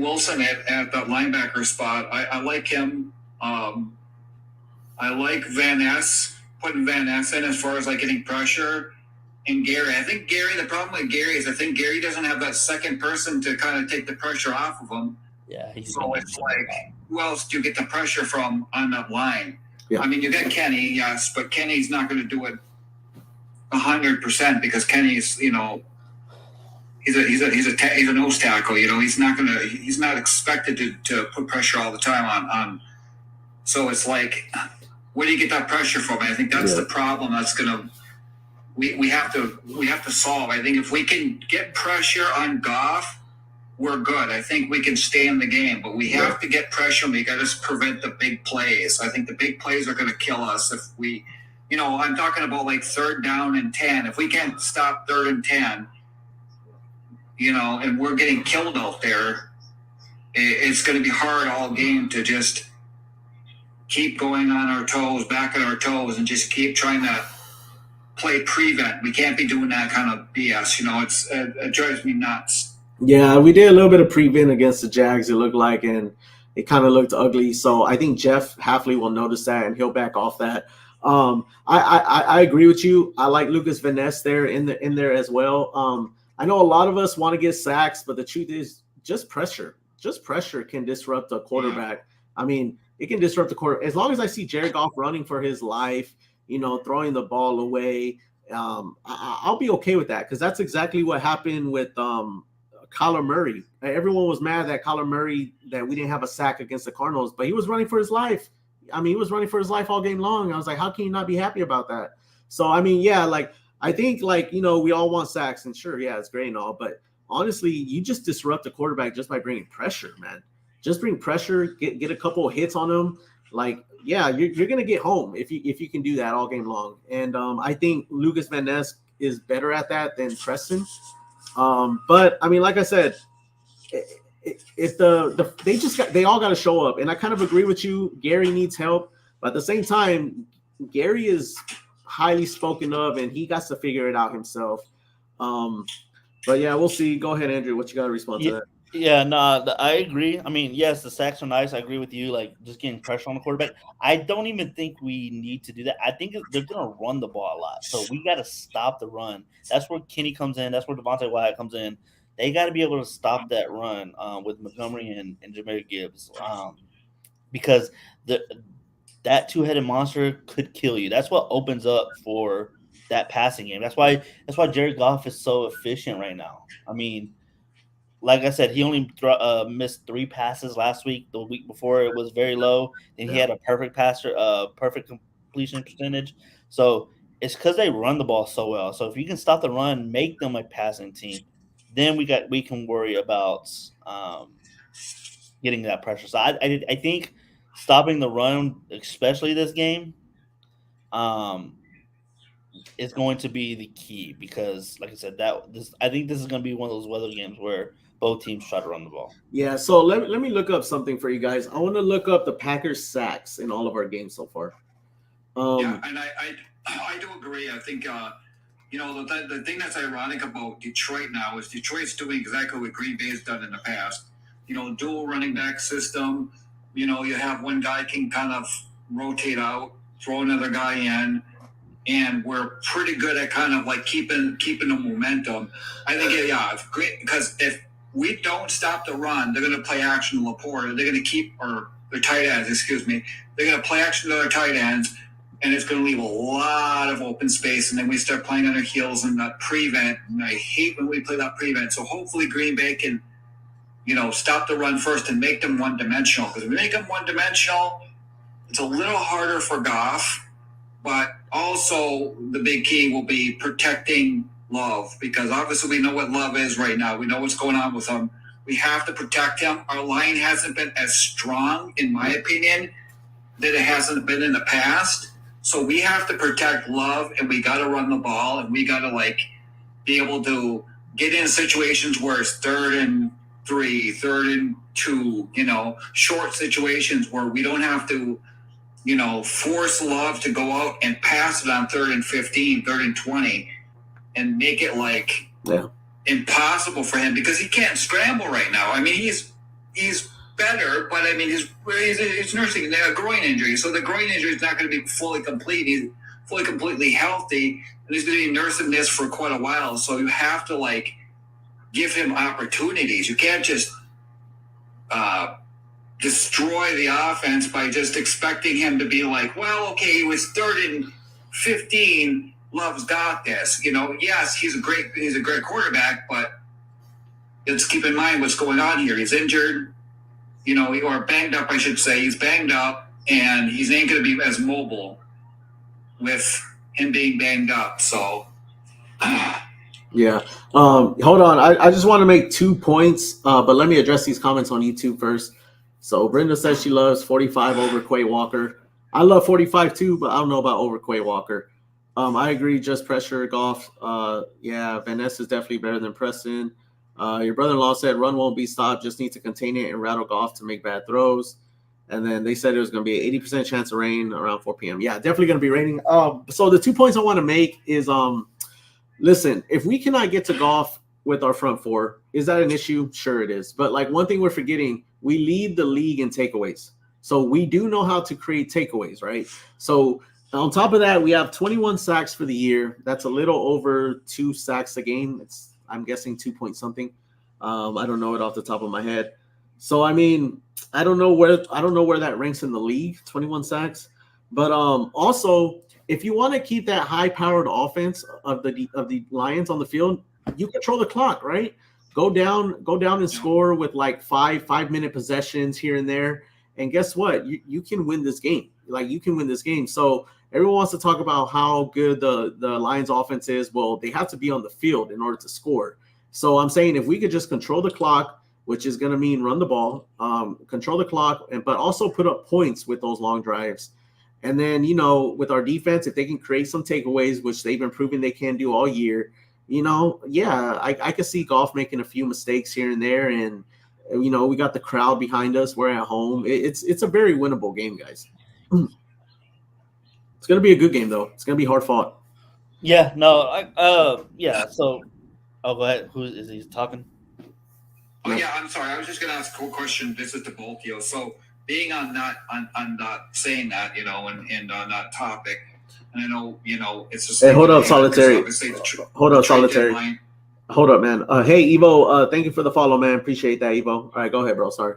Wilson at the linebacker spot. I like him. I like Van Ness, putting Van Ness in as far as like getting pressure. And Gary, the problem with Gary is I think Gary doesn't have that second person to kind of take the pressure off of him. Yeah. So it's like, who else do you get the pressure from on that line? Yeah. I mean, you get Kenny, yes, but Kenny's not going to do it 100% because Kenny's, he's a nose tackle. He's not expected to put pressure all the time on. So it's like, where do you get that pressure from? I think that's the problem. That's gonna we have to solve. I think if we can get pressure on Goff, we're good. I think we can stay in the game, but we have to get pressure. We got to prevent the big plays. I think the big plays are going to kill us if we. I'm talking about like 3rd down and 10. If we can't stop 3rd and 10, and we're getting killed out there, it's going to be hard all game to just keep going on our toes, back on our toes, and just keep trying to play prevent. We can't be doing that kind of BS. It drives me nuts. Yeah, we did a little bit of prevent against the Jags, it looked like, and it kind of looked ugly. So I think Jeff Hafley will notice that, and he'll back off that. I agree with you. I like Lucas Van Ness there in there as well. I know a lot of us want to get sacks, but the truth is just pressure can disrupt a quarterback. I mean, it can disrupt the quarter. As long as I see Jared Goff running for his life, throwing the ball away, I'll be okay with that because that's exactly what happened with Kyler Murray. Everyone was mad that Kyler Murray, that we didn't have a sack against the Cardinals, but he was running for his life. I mean, he was running for his life all game long. I was like, how can you not be happy about that? So, I mean, yeah, like, I think, like, we all want sacks, and sure, yeah, it's great and all, but honestly, you just disrupt the quarterback just by bringing pressure, man. Just bring pressure, get a couple of hits on him. Like, yeah, you're going to get home if you can do that all game long. And I think Lucas Van Ness is better at that than Preston. But I mean, like I said, if they all got to show up, and I kind of agree with you. Gary needs help, but at the same time, Gary is highly spoken of, and he got to figure it out himself. But yeah, we'll see. Go ahead, Andrew. What you got to respond to that? Yeah, no, I agree. I mean, yes, the sacks are nice. I agree with you. Like, just getting pressure on the quarterback. I don't even think we need to do that. I think they're going to run the ball a lot. So we got to stop the run. That's where Kenny comes in. That's where Devontae Wyatt comes in. They got to be able to stop that run with Montgomery and Jahmyr Gibbs because that two-headed monster could kill you. That's what opens up for that passing game. That's why Jared Goff is so efficient right now. I mean, like I said, he only missed 3 passes last week. The week before it was very low. Then he had a perfect perfect completion percentage. So it's because they run the ball so well. So if you can stop the run, make them a passing team, then we can worry about getting that pressure. So I think stopping the run, especially this game, is going to be the key because, like I said, I think this is going to be one of those weather games where both teams try to run the ball. Yeah, so let me look up something for you guys. I want to look up the Packers sacks in all of our games so far. Yeah, and I do agree. I think the thing that's ironic about Detroit now is Detroit's doing exactly what Green Bay has done in the past. Dual running back system. You have one guy can kind of rotate out, throw another guy in, and we're pretty good at kind of like keeping the momentum. I think it's great because if we don't stop the run, they're going to play action to Laporte. They're going to keep their tight ends. Excuse me. They're going to play action to their tight ends. And it's going to leave a lot of open space. And then we start playing on their heels and that prevent. And I hate when we play that prevent. So hopefully Green Bay can, stop the run first and make them one-dimensional. Because if we make them one-dimensional, it's a little harder for Goff. But also the big key will be protecting Love. Because obviously we know what Love is right now. We know what's going on with him. We have to protect him. Our line hasn't been as strong, in my opinion, that it hasn't been in the past. So we have to protect Love, and we got to run the ball, and we got to be able to get in situations where it's 3rd and 3, 3rd and 2, short situations where we don't have to, force Love to go out and pass it on 3rd and 15, 3rd and 20, and make it impossible for him because he can't scramble right now. I mean, he's better, but I mean, he's nursing a groin injury, so the groin injury is not going to be fully complete. He's fully completely healthy, and he's going to be nursing this for quite a while. So you have to give him opportunities. You can't just destroy the offense by just expecting him to be he was 3rd and 15. Love's got this. Yes, he's a great quarterback, but let's keep in mind what's going on here. He's injured. Or banged up, I should say. He's banged up, and he ain't going to be as mobile with him being banged up. So, yeah. Hold on. I just want to make 2 points, but let me address these comments on YouTube first. So, Brenda says she loves 45 over Quay Walker. I love 45 too, but I don't know about over Quay Walker. I agree. Just pressure Goff. Van Ness is definitely better than Preston. Your brother-in-law said run won't be stopped, just need to contain it and rattle Goff to make bad throws. And then they said it was going to be an 80% chance of rain around 4 p.m. Yeah, definitely going to be raining. So the 2 points I want to make is, listen, if we cannot get to Goff with our front four, is that an issue? Sure it is. But one thing we're forgetting, we lead the league in takeaways. So we do know how to create takeaways, right? So on top of that, we have 21 sacks for the year. That's a little over 2 sacks a game. I'm guessing 2 point something. I don't know it off the top of my head. So I mean, I don't know where that ranks in the league, 21 sacks. But also, if you want to keep that high-powered offense of the Lions on the field, you control the clock, right? Go down and score with 5-minute possessions here and there. And guess what? You can win this game. You can win this game. So everyone wants to talk about how good the Lions offense is. Well, they have to be on the field in order to score. So I'm saying if we could just control the clock, which is going to mean run the ball, control the clock, but also put up points with those long drives. And then, with our defense, if they can create some takeaways, which they've been proving they can do all year, I could see Goff making a few mistakes here and there. And, we got the crowd behind us. We're at home. It's a very winnable game, guys. It's going to be a good game, though. It's going to be hard fought. Yeah, no, yeah. So, go ahead. Who is he talking? Oh, yeah, I'm sorry. I was just going to ask a question. This is to both of you. So, being on that, on saying that, and on that topic, and I know, it's just. Hey, hold up, Solitary. Hold up, Solitary. Hold up, man. Hey, Evo, thank you for the follow, man. Appreciate that, Evo. All right, go ahead, bro. Sorry.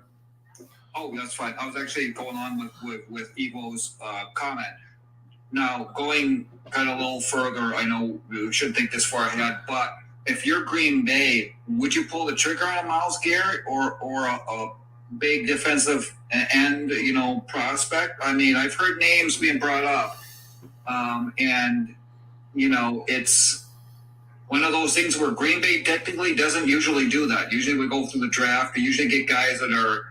Oh, that's fine. I was actually going on with Evo's comment. Now, going kind of a little further, I know we shouldn't think this far ahead, but if you're Green Bay, would you pull the trigger on Myles Garrett or a big defensive end, prospect? I mean, I've heard names being brought up, and it's one of those things where Green Bay technically doesn't usually do that. Usually, we go through the draft. We usually get guys that are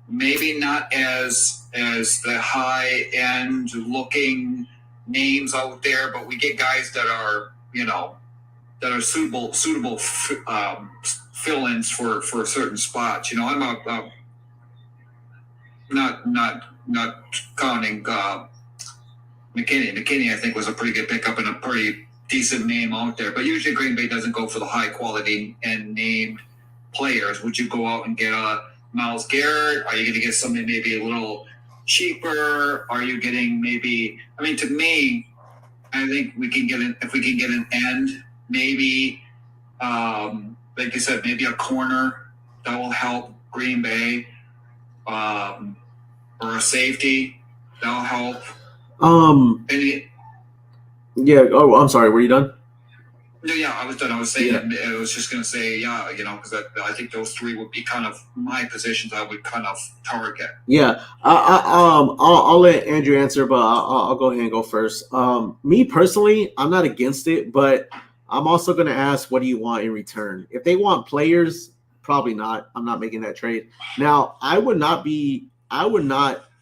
maybe not as the high end looking names out there, but we get guys that are suitable fill-ins for certain spots. I'm a not counting McKinney. McKinney, I think, was a pretty good pickup and a pretty decent name out there. But usually Green Bay doesn't go for the high quality and named players. Would you go out and get a Myles Garrett? Are you going to get something maybe a little cheaper? Are you getting maybe? I mean, to me, I think if we can get an end, maybe, like you said, maybe a corner that will help Green Bay, or a safety that'll help. Yeah. Oh, I'm sorry. Were you done? Yeah, I was done. I was saying, I was just going to say, because I think those three would be kind of my positions I would kind of target. Yeah, I'll let Andrew answer, but I'll go ahead and go first. Me personally, I'm not against it, but I'm also going to ask, what do you want in return? If they want players, probably not. I'm not making that trade. Now, I would not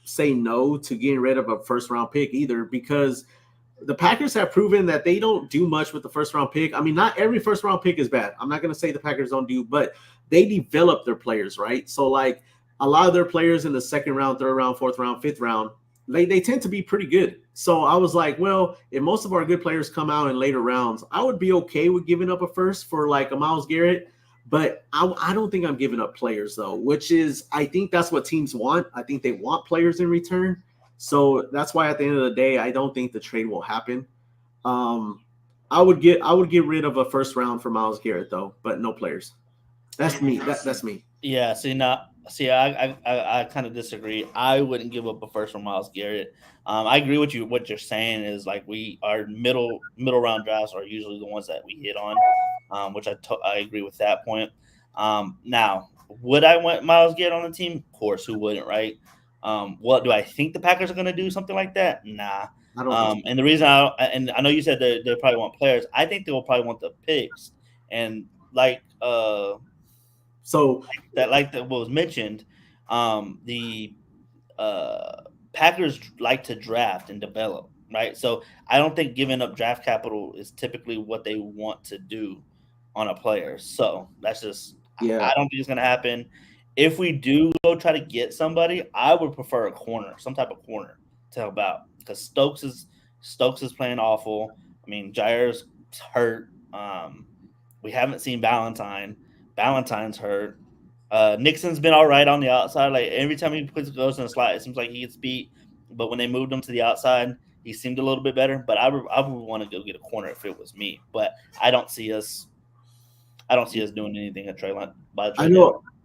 say no to getting rid of a first round pick either, because the Packers have proven that they don't do much with the first round pick. I mean, not every first round pick is bad. I'm not going to say the Packers don't do, but they develop their players, right? So like a lot of their players in the second round, third round, fourth round, fifth round, they tend to be pretty good. So I was like, well, if most of our good players come out in later rounds, I would be okay with giving up a first for like a Myles Garrett. But I don't think I'm giving up players though, which is, I think that's what teams want. I think they want players in return. So that's why at the end of the day, I don't think the trade will happen. I would get rid of a first round for Myles Garrett though, but no players. That's me. That's me. Yeah. I kind of disagree. I wouldn't give up a first for Myles Garrett. I agree with you. What you're saying is like our middle round drafts are usually the ones that we hit on, which I agree with that point. Now, would I want Myles Garrett on the team? Of course, who wouldn't, right? What do I think the Packers are going to do something like that? Nah. I don't. And the reason I know you said they probably want players. I think they'll probably want the picks, and like that was mentioned, the Packers like to draft and develop, right? So I don't think giving up draft capital is typically what they want to do on a player. So that's just I don't think it's going to happen. If we do go try to get somebody, I would prefer a corner, some type of corner to help out, because Stokes is playing awful. I mean, Jair's hurt. We haven't seen Valentine. Valentine's hurt. Nixon's been all right on the outside. Like every time he goes in the slot, it seems like he gets beat. But when they moved him to the outside, he seemed a little bit better. But I would want to go get a corner if it was me. But I don't see us doing anything at trade line.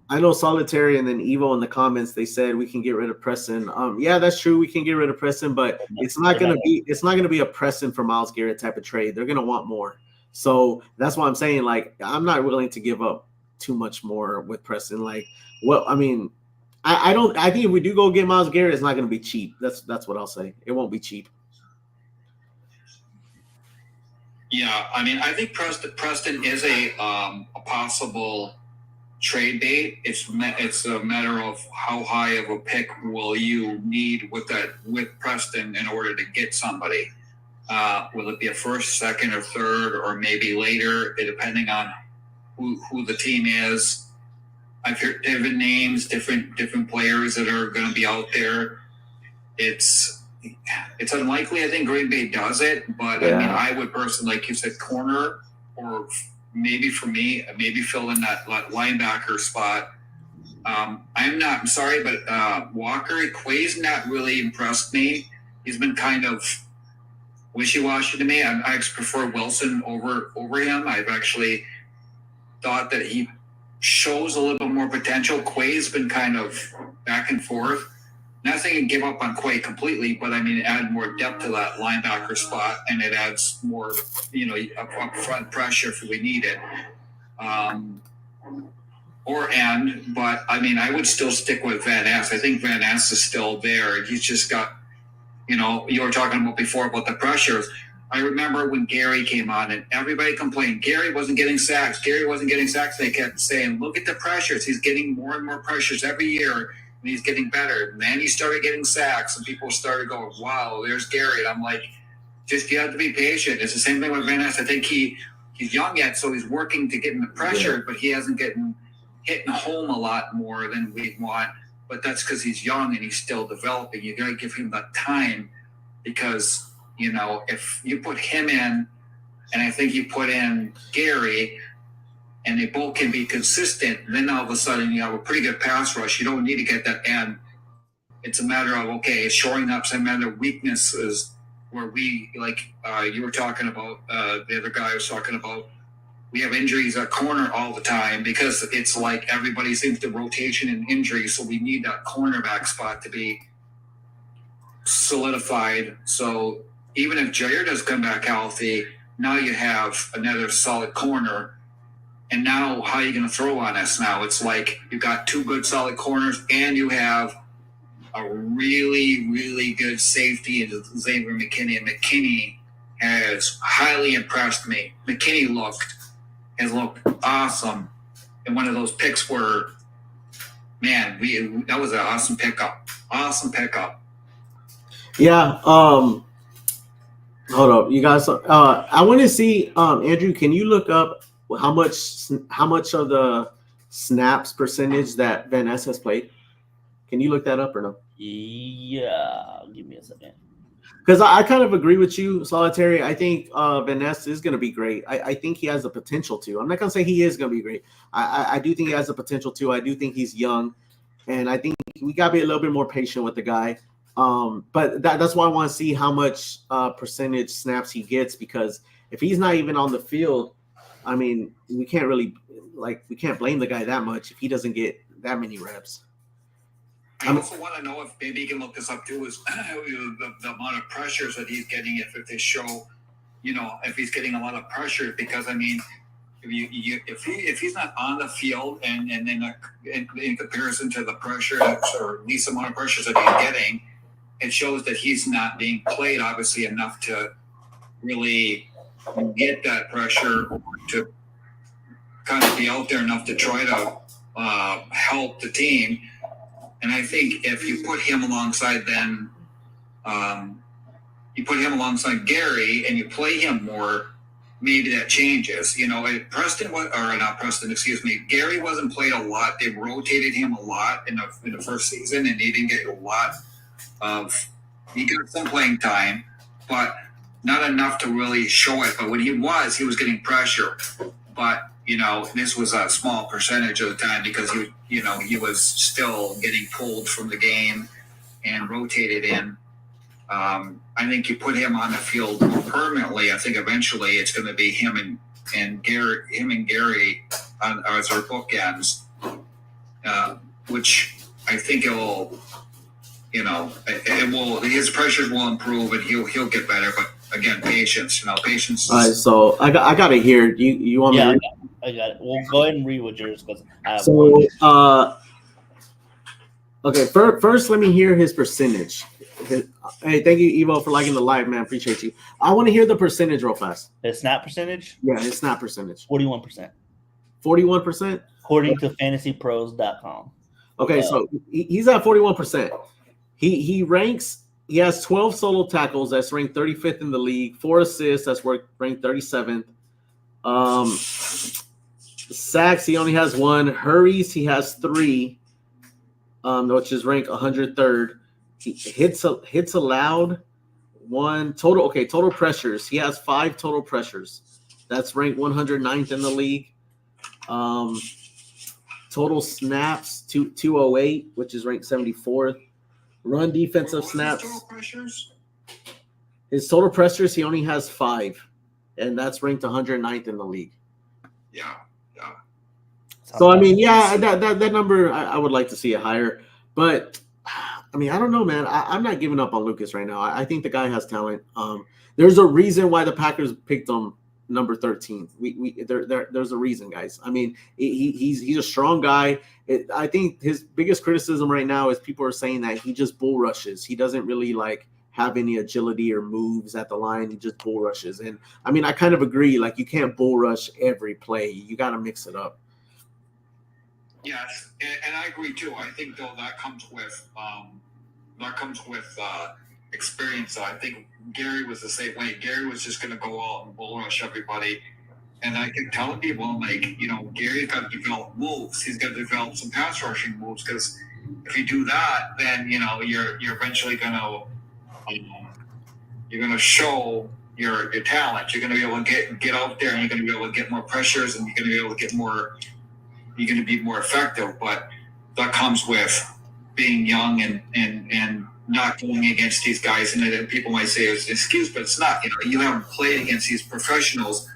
I know Solitary and then Evo in the comments, they said we can get rid of Preston. Yeah, that's true. We can get rid of Preston, but it's not gonna be a Preston for Myles Garrett type of trade. They're gonna want more. So that's why I'm saying, like, I'm not willing to give up too much more with Preston. Like, well, I mean, I think if we do go get Myles Garrett, it's not gonna be cheap. That's what I'll say. It won't be cheap. Yeah, I mean, I think Preston is a possible trade bait. It's a matter of how high of a pick will you need with Preston in order to get somebody. Will it be a first, second, or third, or maybe later, depending on who the team is? I've heard different names, different players that are going to be out there. It's unlikely. I think Green Bay does it, but I mean, I would personally, like you said, corner, or maybe for me, maybe fill in that linebacker spot. I'm sorry, but Walker Quay's not really impressed me. He's been kind of wishy-washy to me. I prefer Wilson over him. I've actually thought that he shows a little bit more potential. Quay's been kind of back and forth. not saying you give up on Quay completely, but I mean, add more depth to that linebacker spot, and it adds more, up front pressure if we need it. But I mean, I would still stick with Van Ness. I think Van Ness is still there. He's just got, you were talking about before about the pressures. I remember when Gary came on and everybody complained Gary wasn't getting sacks. They kept saying, look at the pressures. He's getting more and more pressures every year, and he's getting better. And then he started getting sacks, and people started going, wow, there's Gary. And I'm like, you have to be patient. It's the same thing with Van Ness. I think he's young yet, so he's working to get in the pressure, but he hasn't hitting home a lot more than we want. But that's because he's young and he's still developing. You got to give him that time because, if you put him in, and I think you put in Gary, and they both can be consistent, then all of a sudden you have a pretty good pass rush. You don't need to get that end. It's a matter of, okay, shoring up some other weaknesses where we, like you were talking about, the other guy was talking about, we have injuries at corner all the time because it's like everybody seems to rotation and injury, so we need that cornerback spot to be solidified. So even if Jair does come back healthy, now you have another solid corner. And now how are you going to throw on us now? It's like you've got two good solid corners and you have a really, really good safety in Xavier McKinney. And McKinney has highly impressed me. McKinney has looked awesome. And one of those picks where, man, that was an awesome pickup. Awesome pickup. Yeah. Hold up, you guys. I want to see, Andrew. Can you look up how much of the snaps percentage that Van Ness has played? Can you look that up or no? Yeah, give me a second. Because I kind of agree with you, Solitary. I think Van Ness is going to be great. I think he has the potential to. I'm not going to say he is going to be great. I do think he has the potential to. I do think he's young, and I think we got to be a little bit more patient with the guy. But that's why I want to see how much percentage snaps he gets, because if he's not even on the field, I mean, we can't blame the guy that much if he doesn't get that many reps. I also want to know if maybe you can look this up too, is the amount of pressures that he's getting, if they show, if he's getting a lot of pressure, because I mean, if he's not on the field and then in comparison to the pressure or at least amount of pressures that he's getting, it shows that he's not being played obviously enough to really get that pressure or to kind of be out there enough to try to help the team. And I think if you put him alongside Gary and you play him more, maybe that changes. Gary wasn't played a lot. They rotated him a lot in the first season, and he didn't get a lot he got some playing time, but not enough to really show it. But when he was getting pressure. But this was a small percentage of the time because he was still getting pulled from the game and rotated in. I think you put him on the field more permanently. I think eventually it's going to be him and Gary as our bookends, which I think it will. His pressures will improve and he'll get better. But again, patience. Patience. All right, so I got it here. You want me to read? I got it. Well, go ahead and read what yours, because I have one. Okay. First, let me hear his percentage. Hey, thank you, Evo, for liking the live, man. Appreciate you. I want to hear the percentage real fast. His snap percentage? Yeah, his snap percentage. 41%. 41%? According to fantasypros.com. Okay, so he's at 41%. He has 12 solo tackles. That's ranked 35th in the league. 4 assists. That's ranked 37th. Sacks, he only has 1. Hurries, he has 3, which is ranked 103rd. He hits allowed 1 total. Okay, total pressures. He has 5 total pressures. That's ranked 109th in the league. Total snaps 208, which is ranked 74th. Run defensive snaps. His total pressures, he only has 5, and that's ranked 109th in the league. Yeah. So I mean, yeah, that number I would like to see it higher, but I mean, I don't know, man. I'm not giving up on Lucas right now. I think the guy has talent. There's a reason why the Packers picked him number 13. There's a reason, guys. I mean, he's a strong guy. I think his biggest criticism right now is people are saying that he just bull rushes. He doesn't really like have any agility or moves at the line. He just bull rushes. And I mean, I kind of agree. Like, you can't bull rush every play. You got to mix it up. Yes, and I agree too. I think though that comes with experience. I think Gary was the same way. Gary was just going to go out and bull rush everybody. And I keep telling people, like, you know, Gary's got to develop moves. He's got to develop some pass rushing moves, because if you do that, then, you know, you're eventually going to show your talent. You're going to be able to get out there, and you're going to be able to get more pressures, and you're going to be able to get more. You're going to be more effective. But that comes with being young and not going against these guys. And then people might say it's an excuse, but it's not. You know, you haven't played against these professionals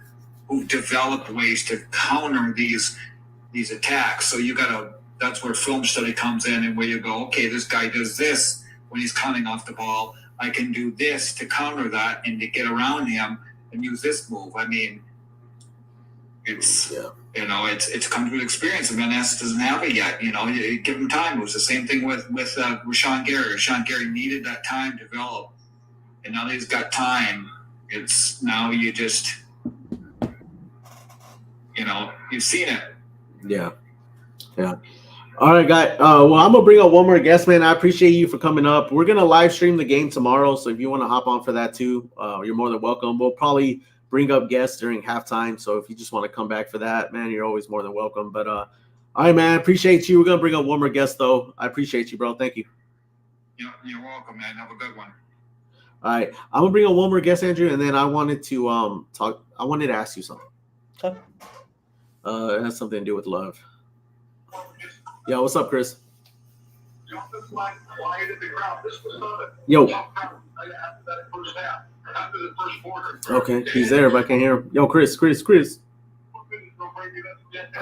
who've developed ways to counter these attacks. So you got to. That's where film study comes in, and where you go, okay, this guy does this when he's counting off the ball. I can do this to counter that and to get around him and use this move. I mean, it's you know, it's comes with experience. And Van Ness doesn't have it yet. You know, you give him time. It was the same thing with Rashawn Gary. Rashawn Gary needed that time to develop, and now that he's got time, it's now you just, you know, you've seen it. Yeah. All right, guys. Well, I'm gonna bring up one more guest, man. I appreciate you for coming up. We're gonna live stream the game tomorrow, so if you want to hop on for that too, you're more than welcome. We'll probably bring up guests during halftime, so if you just want to come back for that, man, you're always more than welcome. But all right, man, appreciate you. We're gonna bring up one more guest though. I appreciate you, bro. Thank you. You're welcome, man. Have a good one. All right, I'm gonna bring up one more guest, Andrew, and then I wanted to talk. I wanted to ask you something. Okay. It has something to do with love. Yeah, what's up, Chris? Yo. Okay, he's there, but I can't hear him. Yo, Chris. All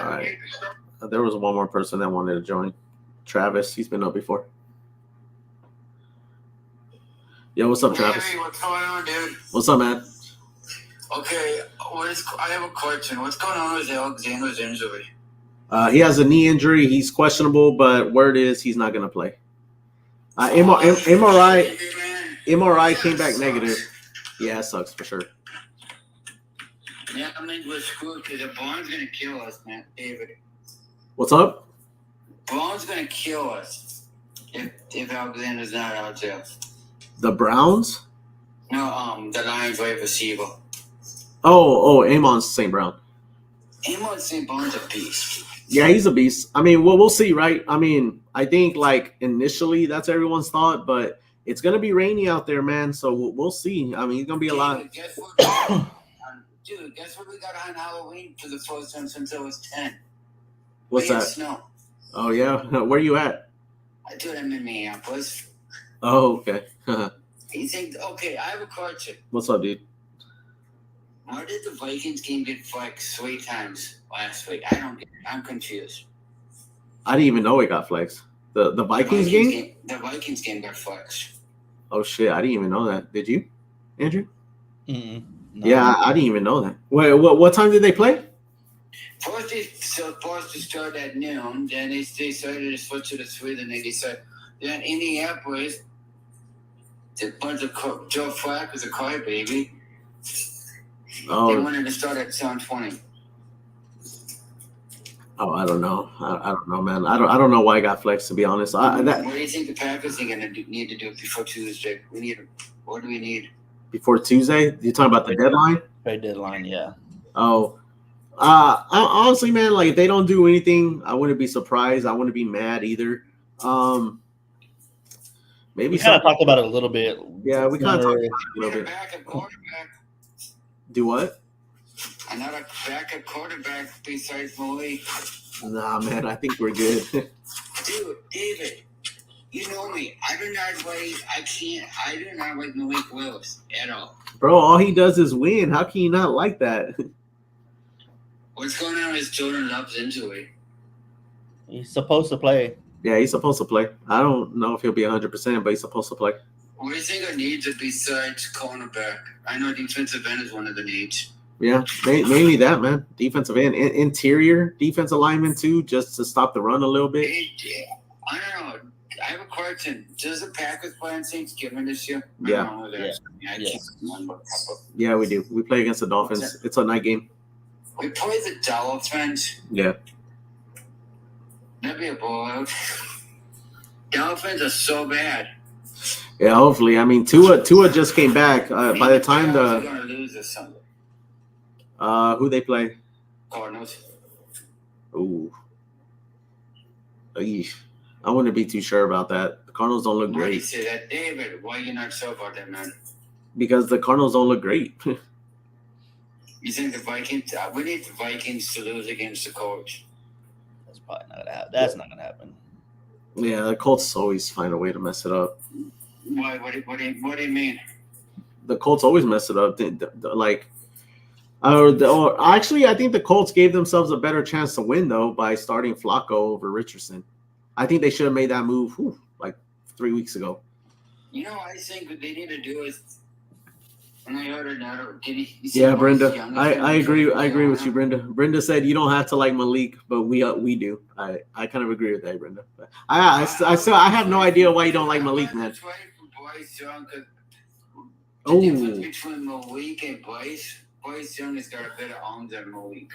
right. There was one more person that wanted to join. Travis, he's been up before. Yo, what's up, Travis? Hey, what's going on, dude? What's up, man? Okay, I have a question. What's going on with Alexander's injury? He has a knee injury. He's questionable, but word is he's not going to play. MRI came back negative. Yeah, it sucks for sure. Yeah, I mean, we're screwed because the Browns going to kill us, man. David. What's up? Browns going to kill us if Alexander's not out there. The Browns? No, the Lions wide receiver. Oh, Amon St. Brown. Amon St. Brown's a beast. Yeah, he's a beast. I mean, we'll see, right? I mean, I think like initially that's everyone's thought, but it's gonna be rainy out there, man. So we'll see. I mean, it's gonna be a lot. Guess what we got on Halloween for the first time since I was 10? What's that? Snow. Oh yeah, where you at? Dude, I'm in Minneapolis. Oh, okay. You think? Okay, I have a question. What's up, dude? How did the Vikings game get flexed 3 times last week? I don't get it. I'm confused. I didn't even know it got flexed. The Vikings game? The Vikings game got flexed. Oh shit, I didn't even know that. Did you, Andrew? No. Yeah, I didn't even know that. Wait, what time did they play? First, they supposed to start at noon. Then they decided to switch to the 3. Then they decided. Then Indianapolis, the bunch of Joe Flacco was a crybaby. Oh. They wanted to start at 7:20. Oh, I don't know. I don't know, man. I don't know why I got flexed, to be honest. What do you think the Packers are going to need to do before Tuesday? What do we need? Before Tuesday? You talking about the deadline? Trade deadline, yeah. Oh, honestly, man, like if they don't do anything, I wouldn't be surprised. I wouldn't be mad either. Maybe We kind of talked about it a little bit. Yeah, we kind of talked about it a little bit. Backup quarterback. Do what? Another backup quarterback besides Malik. Nah, man, I think we're good. Dude, David, you know me. I do not like Malik Willis at all. Bro, all he does is win. How can you not like that? What's going on with Jordan Love's injury? He's supposed to play. Yeah, he's supposed to play. I don't know if he'll be 100%, but he's supposed to play. What do you think our needs are besides cornerback? I know defensive end is one of the needs. Yeah, mainly that, man. Defensive end, interior defensive lineman too, just to stop the run a little bit. I don't know. I have a question. Does the Packers play on Thanksgiving this year? Yeah. I don't know that. I can't remember. Yeah, we do. We play against the Dolphins. It's a night game. We play the Dolphins. Yeah. That'd be a blowout. Dolphins are so bad. Yeah, hopefully. I mean, Tua just came back. By the time They're gonna lose this Sunday. who they play? Cardinals. Ooh. Eesh. I wouldn't be too sure about that. The Cardinals don't look Why do you great say that, David? Why are you not sure about that, man? because the Cardinals don't look great. You think the Vikings? We need the Vikings to lose against the Colts. That's probably not gonna happen. That's not gonna happen. Yeah, the Colts always find a way to mess it up. Why? What do you mean? The Colts always mess it up. Actually, I think the Colts gave themselves a better chance to win though by starting Flacco over Richardson. I think they should have made that move like 3 weeks ago. You know, I think what they need to do is. When I ordered that, Yeah, Brenda, I agree. I agree with you, Brenda. Brenda said you don't have to like Malik, but we do. I kind of agree with that, Brenda. But I have no idea why you don't like Malik, man. The difference between Malik and Bryce Young has got a better arm than Malik.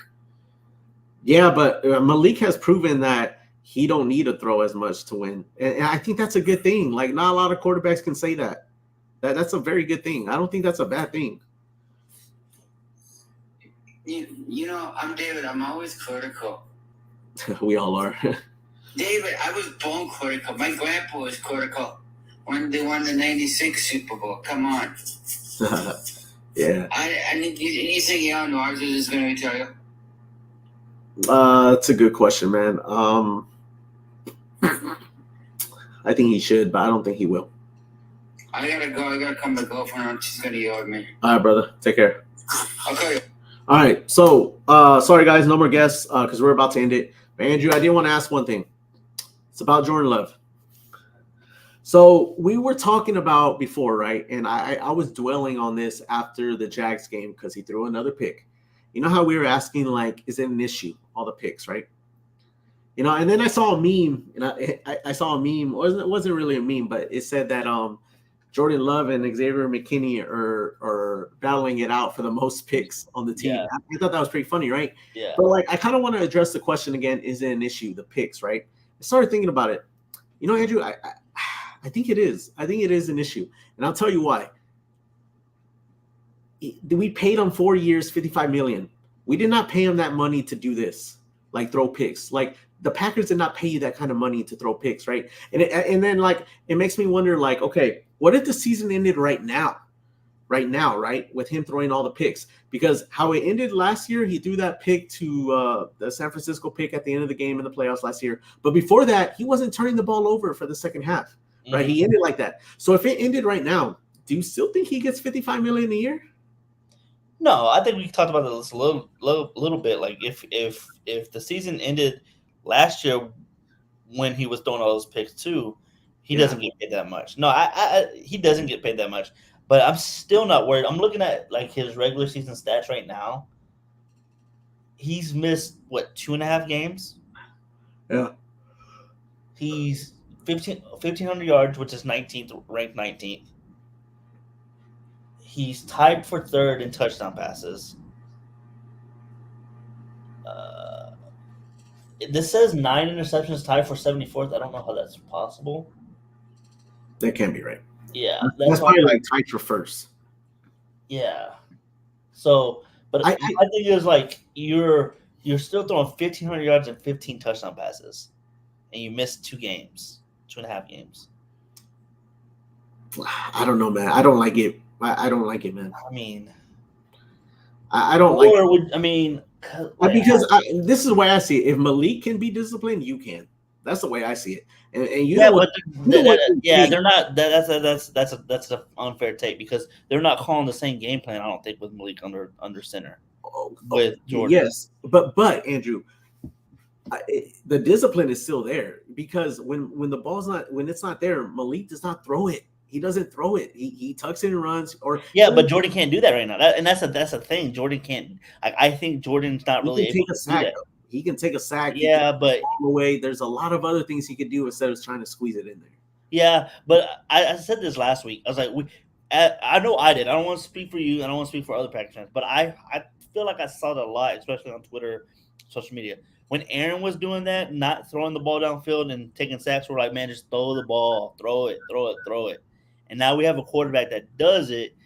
Yeah, but Malik has proven that he don't need to throw as much to win, and I think that's a good thing. Like, not a lot of quarterbacks can say that. That's a very good thing. I don't think that's a bad thing. You know, I'm David. I'm always critical. We all are. David, I was born critical. My grandpa was critical when they won the '96 Super Bowl. Come on. Yeah. I need. You think Aaron Rodgers is going to retire? That's a good question, man. I think he should, but I don't think he will. I gotta go. I gotta come to girlfriend. She's gonna yell at me. All right, brother. Take care. Okay. All right. So, sorry guys, no more guests because we're about to end it. But Andrew, I did want to ask one thing. It's about Jordan Love. So we were talking about before, right? And I was dwelling on this after the Jags game because he threw another pick. You know how we were asking, like, is it an issue? All the picks, right? You know, and then I saw a meme, and I saw a meme. It wasn't really a meme, but it said that Jordan Love and Xavier McKinney are battling it out for the most picks on the team. Yeah. I thought that was pretty funny, right? Yeah. But like, I kind of want to address the question again: is it an issue? The picks, right? I started thinking about it. You know, Andrew, I think it is. I think it is an issue, and I'll tell you why. We paid him 4 years, $55 million. We did not pay him that money to do this, like throw picks. Like, the Packers did not pay you that kind of money to throw picks, right? And then like, it makes me wonder, like, okay, what if the season ended right now, right? With him throwing all the picks, because how it ended last year, he threw that pick to the San Francisco pick at the end of the game in the playoffs last year. But before that, he wasn't turning the ball over for the second half, right? He ended like that. So if it ended right now, do you still think he gets $55 million a year? No, I think we talked about this a little bit. Like, if the season ended last year when he was throwing all those picks too, he doesn't get paid that much. No, he doesn't get paid that much. But I'm still not worried. I'm looking at like his regular season stats right now. He's missed 2.5 games? Yeah. He's 1,500 yards, which is ranked 19th. He's tied for third in touchdown passes. This says 9 interceptions, tied for 74th. I don't know how that's possible. That can't be right. Yeah, that's probably like tied for first. Yeah. So, but I think it's like you're still throwing 1,500 yards and 15 touchdown passes, and you missed 2.5 games. I don't know, man. I don't like it. I don't like it, man. I mean, I don't like it. Because this is the way I see it. If Malik can be disciplined, you can. That's the way I see it. And they're not. That's an unfair take because they're not calling the same game plan. I don't think with Malik under center with Jordan. Yes, but Andrew, the discipline is still there, because when the ball's not, when it's not there, Malik does not throw it. He doesn't throw it. He tucks it and runs. Or yeah, but Jordan can't do that right now. That's a thing. Jordan can't. I think Jordan's not really able to do that. He can take a sack. Yeah, but away. There's a lot of other things he could do instead of trying to squeeze it in there. Yeah, but I said this last week. I was like, I know I did. I don't want to speak for you. I don't want to speak for other Packers fans, but I feel like I saw it a lot, especially on Twitter, social media. When Aaron was doing that, not throwing the ball downfield and taking sacks, we're like, man, just throw the ball, throw it. And now we have a quarterback that does it.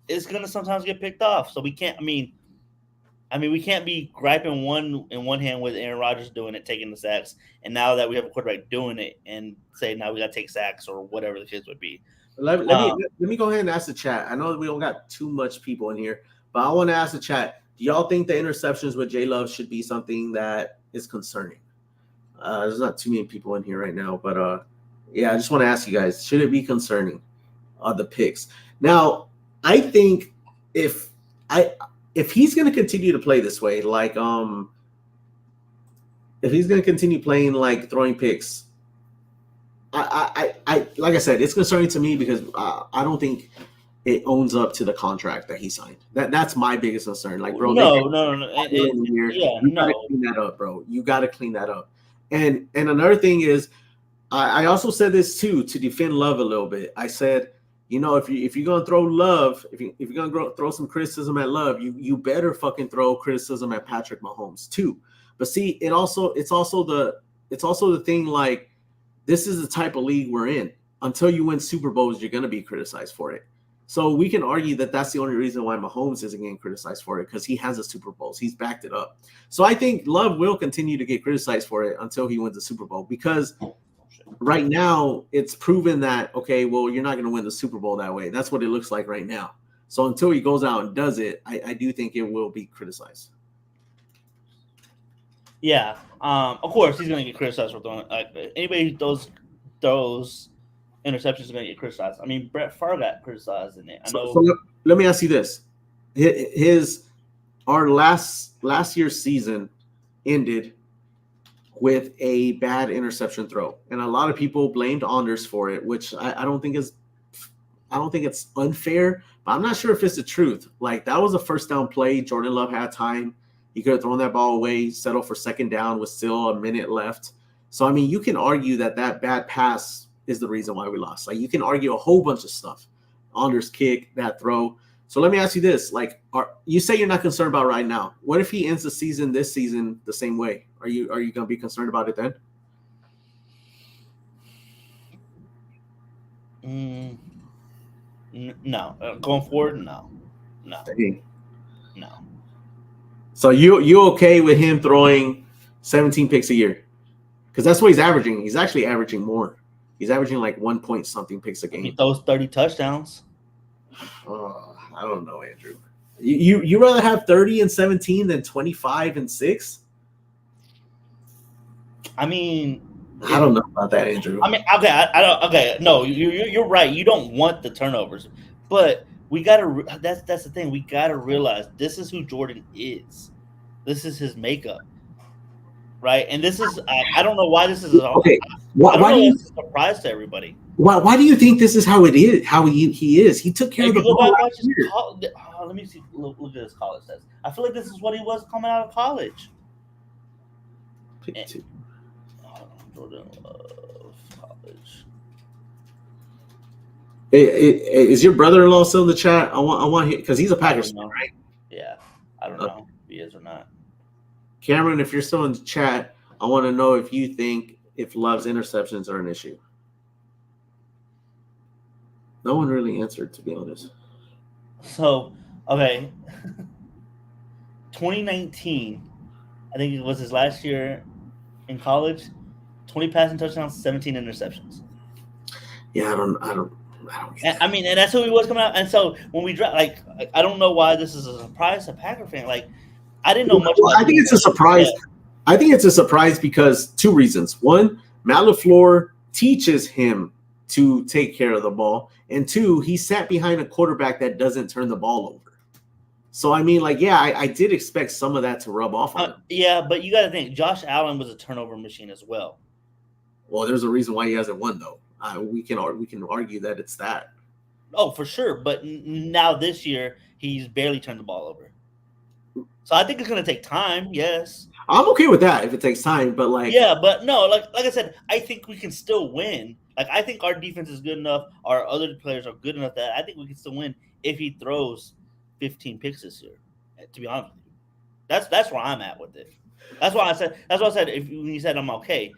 It's gonna sometimes get picked off. So we can't. I mean, we can't be griping in one hand with Aaron Rodgers doing it, taking the sacks, and now that we have a quarterback doing it, and say now we got to take sacks or whatever the case would be. Let me go ahead and ask the chat. I know that we don't got too much people in here, but I want to ask the chat: do y'all think the interceptions with J Love should be something that is concerning? There's not too many people in here right now, but yeah, I just want to ask you guys: should it be concerning? The picks. Now, I think if he's going to continue to play this way, like if he's going to continue playing like throwing picks, I like I said, it's concerning to me because I don't think it owns up to the contract that he signed. That's my biggest concern. Like, bro, no. You gotta clean that up, bro. You got to clean that up. And another thing is, I also said this too to defend Love a little bit. I said, you know, if you're gonna throw Love, if you're gonna throw some criticism at Love, you better fucking throw criticism at Patrick Mahomes too. But see, it's also the thing, like, this is the type of league we're in. Until you win Super Bowls, you're gonna be criticized for it. So we can argue that that's the only reason why Mahomes isn't getting criticized for it, because he has a Super Bowls. He's backed it up. So I think Love will continue to get criticized for it until he wins the Super Bowl, because right now it's proven that, okay, well, you're not going to win the Super Bowl that way. That's what it looks like right now. So until he goes out and does it, I do think it will be criticized. Yeah. Of course, he's going to get criticized for throwing. Anybody who throws interceptions is going to get criticized. I mean, Brett Favre got criticized in it. So let me ask you this: our last year's season ended with a bad interception throw, and a lot of people blamed Anders for it, which I don't think it's unfair, but I'm not sure if it's the truth. Like, that was a first down play. Jordan Love had time. He could have thrown that ball away, settled for second down with still a minute left. So, I mean, you can argue that bad pass is the reason why we lost. Like, you can argue a whole bunch of stuff. Anders' kick, that throw. So let me ask you this: like, you say you're not concerned about right now. What if he ends the season this season the same way? Are you going to be concerned about it then? No. Going forward, no. Dang. No. So you okay with him throwing 17 picks a year? Because that's what he's averaging. He's actually averaging more. He's averaging like 1 point something picks a game. He throws 30 touchdowns. I don't know, Andrew. You rather have 30 and 17 than 25 and 6? I mean, I don't know about that, Andrew. I mean, okay, I don't. Okay, no, you're right. You don't want the turnovers, but we gotta. That's the thing. We gotta realize this is who Jordan is. This is his makeup, right? And this is. I don't know why this is. Okay. Why do you? It's a surprise to everybody. Why do you think this is how it is? How he is? He took care of the ball. Let me see. Look at his college stats. I feel like this is what he was coming out of college. Jordan Love college. Is your brother-in-law still in the chat? I want him, because he's a Packers fan, right? Yeah, I don't know if he is or not. Cameron, if you're still in the chat, I want to know if you think if Love's interceptions are an issue. No one really answered, to be honest. So, okay. 2019, I think it was his last year in college. 20 passing touchdowns, 17 interceptions. Yeah, I don't get that. I mean, and that's who he was coming out. And so when we draft, like, I don't know why this is a surprise to Packer fan. Like, I didn't know much. Well, I think it's a surprise. Yeah. I think it's a surprise because two reasons. One, Matt LaFleur teaches him to take care of the ball. And two, he sat behind a quarterback that doesn't turn the ball over. So I mean, like, yeah, I did expect some of that to rub off on him. Yeah, but you got to think Josh Allen was a turnover machine as well. Well, there's a reason why he hasn't won, though. We can argue that it's that. Oh, for sure. But now this year, he's barely turned the ball over. So I think it's going to take time. Yes, I'm okay with that if it takes time. But like, yeah, but no, like I said, I think we can still win. Like I think our defense is good enough. Our other players are good enough that I think we can still win if he throws 15 picks this year. To be honest with you, that's where I'm at with it. That's why I said. That's why I said. When you said I'm okay,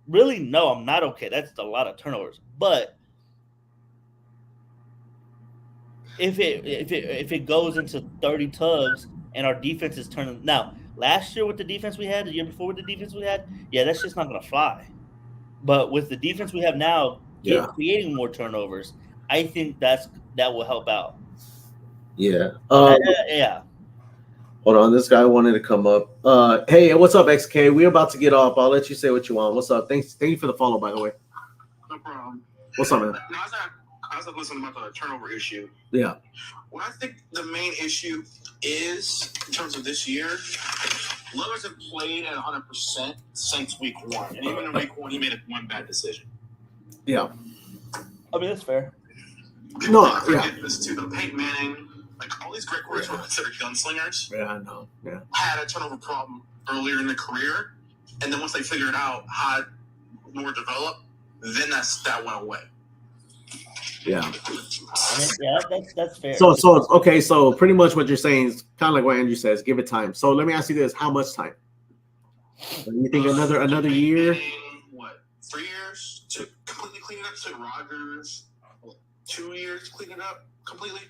really, no, I'm not okay. That's a lot of turnovers. But if it goes into 30 tugs and our defense is turning now, last year with the defense we had, the year before with the defense we had, yeah, that's just not gonna fly. But with the defense we have now, creating more turnovers, I think that will help out. Yeah. Yeah. Hold on, this guy wanted to come up. Hey, what's up, XK? We're about to get off. I'll let you say what you want. What's up? Thank you for the follow, by the way. No problem. What's up, man? No, I was listening about the turnover issue. Yeah. What I think the main issue is in terms of this year, Love hasn't played at 100% since week 1, and even in week 1, he made one bad decision. Yeah. I mean, that's fair. No, yeah. This too, though. Peyton Manning, like all these great quarterbacks were considered gunslingers. Yeah, I know. Yeah. Had a turnover problem earlier in their career, and then once they figured out how more develop, then that went away. Yeah. I mean, yeah, that's fair. So okay. So pretty much what you're saying is kind of like what Andrew says. Give it time. So let me ask you this: how much time? You think another year? What? 3 years to completely clean it up? To Rodgers, 2 years to clean it up completely.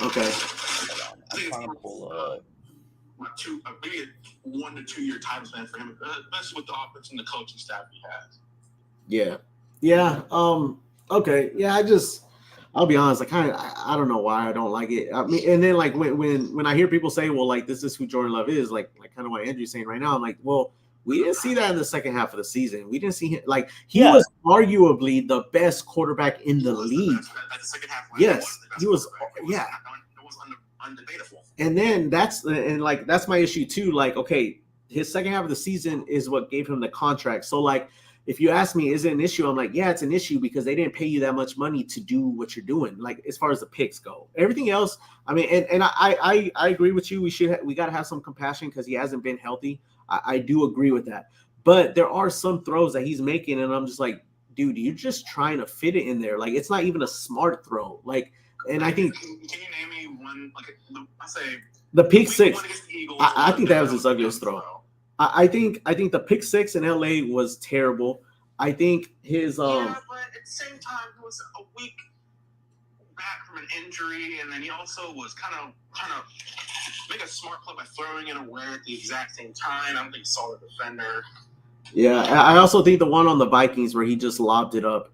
Okay. I think it's maybe a 1 to 2 year time span for him, especially with the offense and the coaching staff he has. Yeah. Yeah. Okay. Yeah. I'll be honest. I don't know why I don't like it. I mean, and then like when I hear people say, well, like this is who Jordan Love is, like kind of what Andrew's saying right now. I'm like, well, we didn't see that in the second half of the season. We didn't see him like he was arguably the best quarterback in the league. At the second half, yes, he was. Yeah. It was undebatable. And then that's my issue too. Like, okay, his second half of the season is what gave him the contract. So like, if you ask me, is it an issue? I'm like, yeah, it's an issue because they didn't pay you that much money to do what you're doing. Like as far as the picks go, everything else. I mean, and I agree with you. We got to have some compassion because he hasn't been healthy. I do agree with that. But there are some throws that he's making, and I'm just like, dude, you're just trying to fit it in there. Like it's not even a smart throw. Like, and I think. Can you name me one? Like I say the pick six. I think that was his ugliest throw. I think the pick six in LA was terrible. I think his yeah, but at the same time, he was a week back from an injury, and then he also was kind of trying to make a smart play by throwing it away at the exact same time. I don't think he saw the defender. Yeah, I also think the one on the Vikings where he just lobbed it up.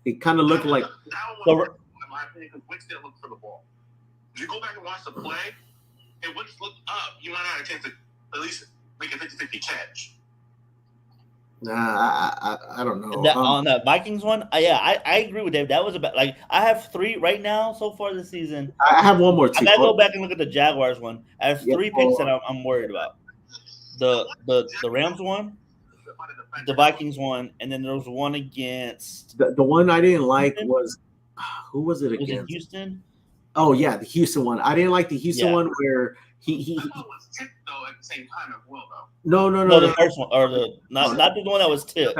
It kind of looked like. That one, in my opinion, because Wicks didn't look for the ball. If you go back and watch the play, and Wicks looked up, you might not have a chance to at least make a 50-50 catch. Nah, I don't know. On that Vikings one, I agree with Dave. That was about like I have 3 right now so far this season. I have one more too. I gotta go back and look at the Jaguars one. I have 3 picks that I'm worried about. The Rams one, the Vikings one, and then there was one against the one I didn't like was who was it against? Was it Houston? Oh yeah, the Houston one. I didn't like the Houston one where he I thought it was tipped though at the same time as well though. No, the first one or the not the one that was tipped.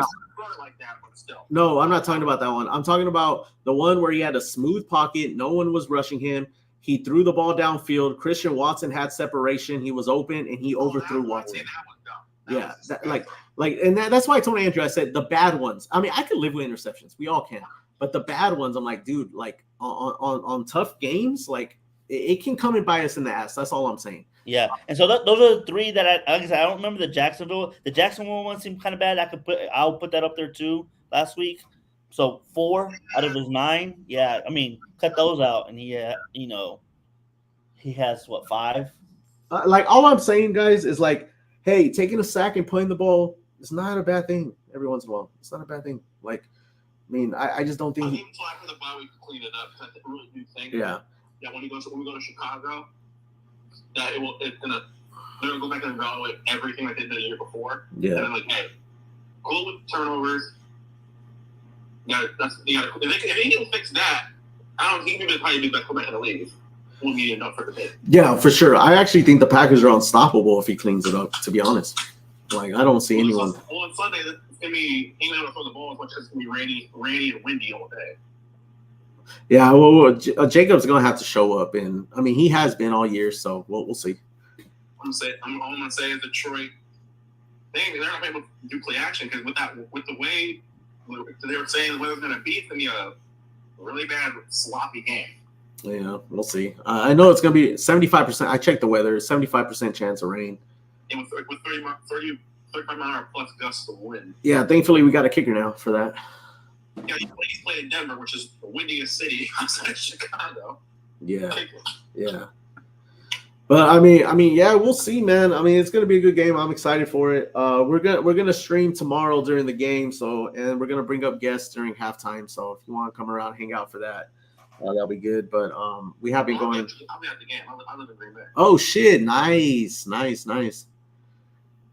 Like that, but still. No, I'm not talking about that one. I'm talking about the one where he had a smooth pocket. No one was rushing him. He threw the ball downfield. Christian Watson had separation. He was open, and he overthrew Watson. Yeah, and that's why I told Andrew. I said the bad ones. I mean, I could live with interceptions. We all can. But the bad ones, I'm like, dude, like on tough games, like it can come and bite us in the ass. That's all I'm saying. Yeah, and so those are the 3 that like I said, I don't remember the Jacksonville. The Jacksonville one seemed kind of bad. I'll put that up there too last week. So 4 out of his 9. Yeah, I mean, cut those out, and he has what 5. Like all I'm saying, guys, is like, hey, taking a sack and playing the ball is not a bad thing. Every once in a while, it's not a bad thing. Like, I mean, I just don't think. Even after the bye week, clean it up. I really do think. Yeah. that when we go to Chicago, that they're gonna go back and evaluate everything that they did the year before. Yeah. And then like, hey, cool with turnovers. If they can fix that, I don't think he would probably be the best quarterback in the league. Won't be enough for the bid. Yeah, for sure. I actually think the Packers are unstoppable if he cleans it up, to be honest. Like, I don't see anyone. Well, on Sunday, it's going to be, he ain't going to throw the ball as much as it's going to be rainy and windy all day. Yeah, well, Jacobs going to have to show up. And, I mean, he has been all year, so we'll see. I'm going to say Detroit, they're not able to do play action because with the way they were saying the weather's going to be, it's going to be a really bad, sloppy game. Yeah, we'll see. I know it's going to be 75%. I checked the weather, 75% chance of rain. And with 35 mile an hour plus gusts of wind. Yeah, thankfully we got a kicker now for that. Yeah, he's played in Denver, which is the windiest city outside of Chicago. Yeah. But I mean, yeah, we'll see, man. I mean, it's gonna be a good game. I'm excited for it. We're gonna stream tomorrow during the game, and we're gonna bring up guests during halftime. So if you want to come around, hang out for that, that'll be good. But we have been going. I'll be at the game. I live in Green Bay. Oh shit! Nice.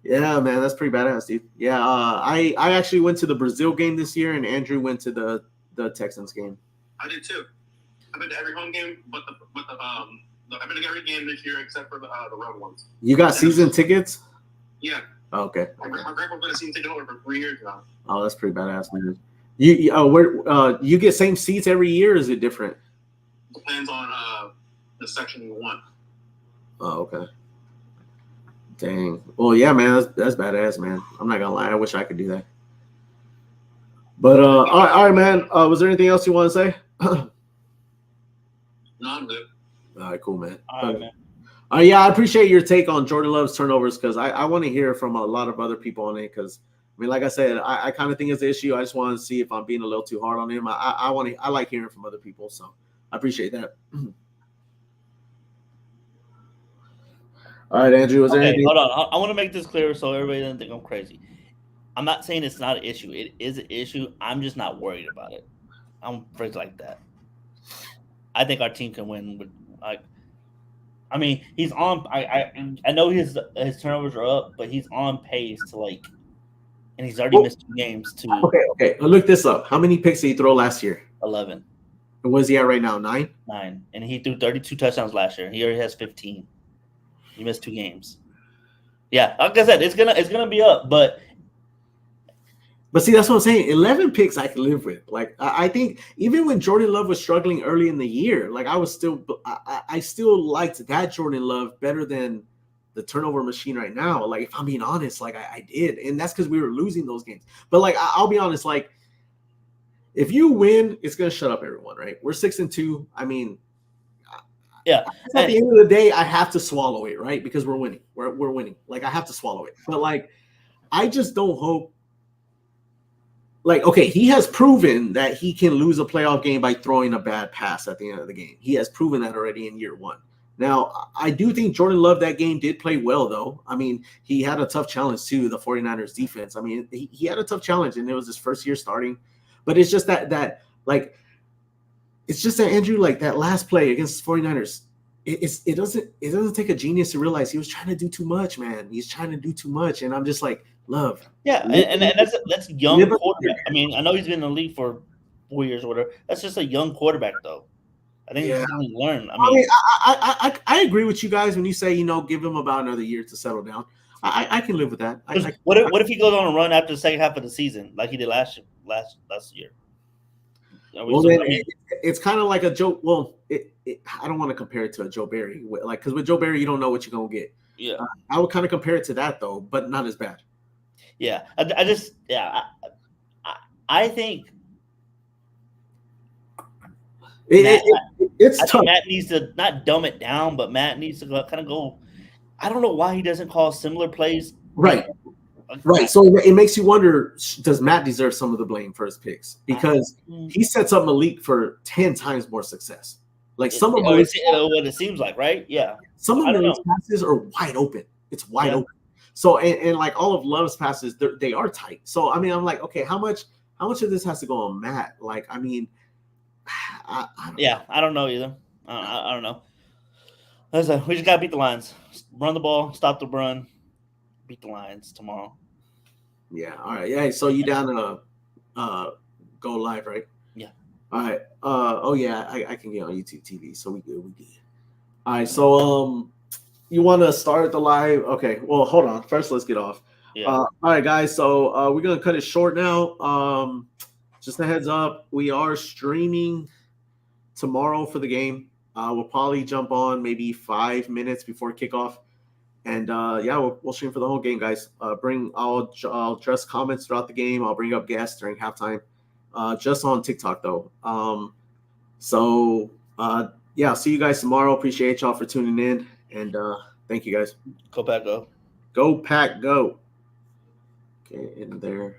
Yeah, man, that's pretty badass, dude. Yeah, I actually went to the Brazil game this year, and Andrew went to the Texans game. I did too. I've been to every home game, but I've been to every game this year except for the road ones. You got season tickets? Yeah. Oh, okay. My grandpa's been a season ticket holder for 3 years now. Oh, that's pretty badass, man. You get same seats every year? Or is it different? Depends on the section you want. Oh, okay. Dang. Well, yeah, man, that's badass, man. I'm not gonna lie. I wish I could do that. But all right, man. Was there anything else you want to say? No, I'm good. All right, cool, man. All right, man. Yeah, I appreciate your take on Jordan Love's turnovers because I want to hear from a lot of other people on it because I mean, like I said, I kind of think it's an issue. I just want to see if I'm being a little too hard on him. I like hearing from other people, so I appreciate that. All right, Andrew, was there anything? Hold on. I want to make this clear so everybody doesn't think I'm crazy. I'm not saying it's not an issue. It is an issue. I'm just not worried about it. I'm afraid like that. I think our team can win. With I mean, he's on. I know his turnovers are up, but he's on pace to and he's already missed 2 games to. Okay. Look this up. How many picks did he throw last year? 11. And where's he at right now? 9. 9, and he threw 32 touchdowns last year. He already has 15. He missed 2 games. Yeah, like I said, it's gonna be up, but see, that's what I'm saying. 11 picks I can live with. Like I think even when Jordan Love was struggling early in the year, like I still liked that Jordan Love better than the turnover machine right now. Like if I'm being honest, like I did, and that's because we were losing those games. But like I'll be honest, like if you win, it's gonna shut up everyone, right? We're 6-2. I mean. Yeah. At the end of the day, I have to swallow it, right? Because we're winning. We're winning. Like I have to swallow it. But like, I just don't hope. Like, okay, he has proven that he can lose a playoff game by throwing a bad pass at the end of the game. He has proven that already in year 1. Now, I do think Jordan Love that game did play well, though. I mean, he had a tough challenge too, the 49ers defense. I mean, he had a tough challenge, and it was his first year starting. But it's just that like. It's just that Andrew, like that last play against the 49ers, it doesn't take a genius to realize he was trying to do too much, man. He's trying to do too much, and I'm just like, Love. Yeah, and that's young quarterback. I mean, I know he's been in the league for 4 years or whatever. That's just a young quarterback, though. I think he's going to learn. I agree with you guys when you say give him about another year to settle down. I can live with that. What if he goes on a run after the second half of the season like he did last year? Well, then it's kind of like a Joe. Well, I don't want to compare it to a Joe Barry, like because with Joe Barry, you don't know what you're gonna get. Yeah, I would kind of compare it to that though, but not as bad. Yeah, I think it's tough. Matt needs to not dumb it down, but Matt needs to kind of go. I don't know why he doesn't call similar plays. Right. So it makes you wonder, does Matt deserve some of the blame for his picks? Because he sets up Malik for 10 times more success. Like some of what it seems like, right? Yeah. Some of Malik's passes are wide open. It's wide open. So and like all of Love's passes, they are tight. So I mean, I'm like, okay, how much of this has to go on Matt? Like, I mean, I don't know. I don't know either. I don't know. Listen, we just gotta beat the Lions. Run the ball, stop the run, beat the Lions tomorrow. Yeah. All right. Yeah. So you down to go live, right? Yeah. All right. Oh yeah, I can get on YouTube TV, so we good. We good. All right. So you want to start the live? Okay. Well, hold on. First, let's get off. Yeah. All right, guys. So we're gonna cut it short now. Just a heads up, we are streaming tomorrow for the game. We'll probably jump on maybe 5 minutes before kickoff, and yeah, we'll stream for the whole game, guys. I'll address comments throughout the game. I'll bring up guests during halftime. Just on TikTok though. Yeah, I'll see you guys tomorrow. Appreciate y'all for tuning in, and thank you guys. Go Pack, go. Go Pack, go. Okay, in there.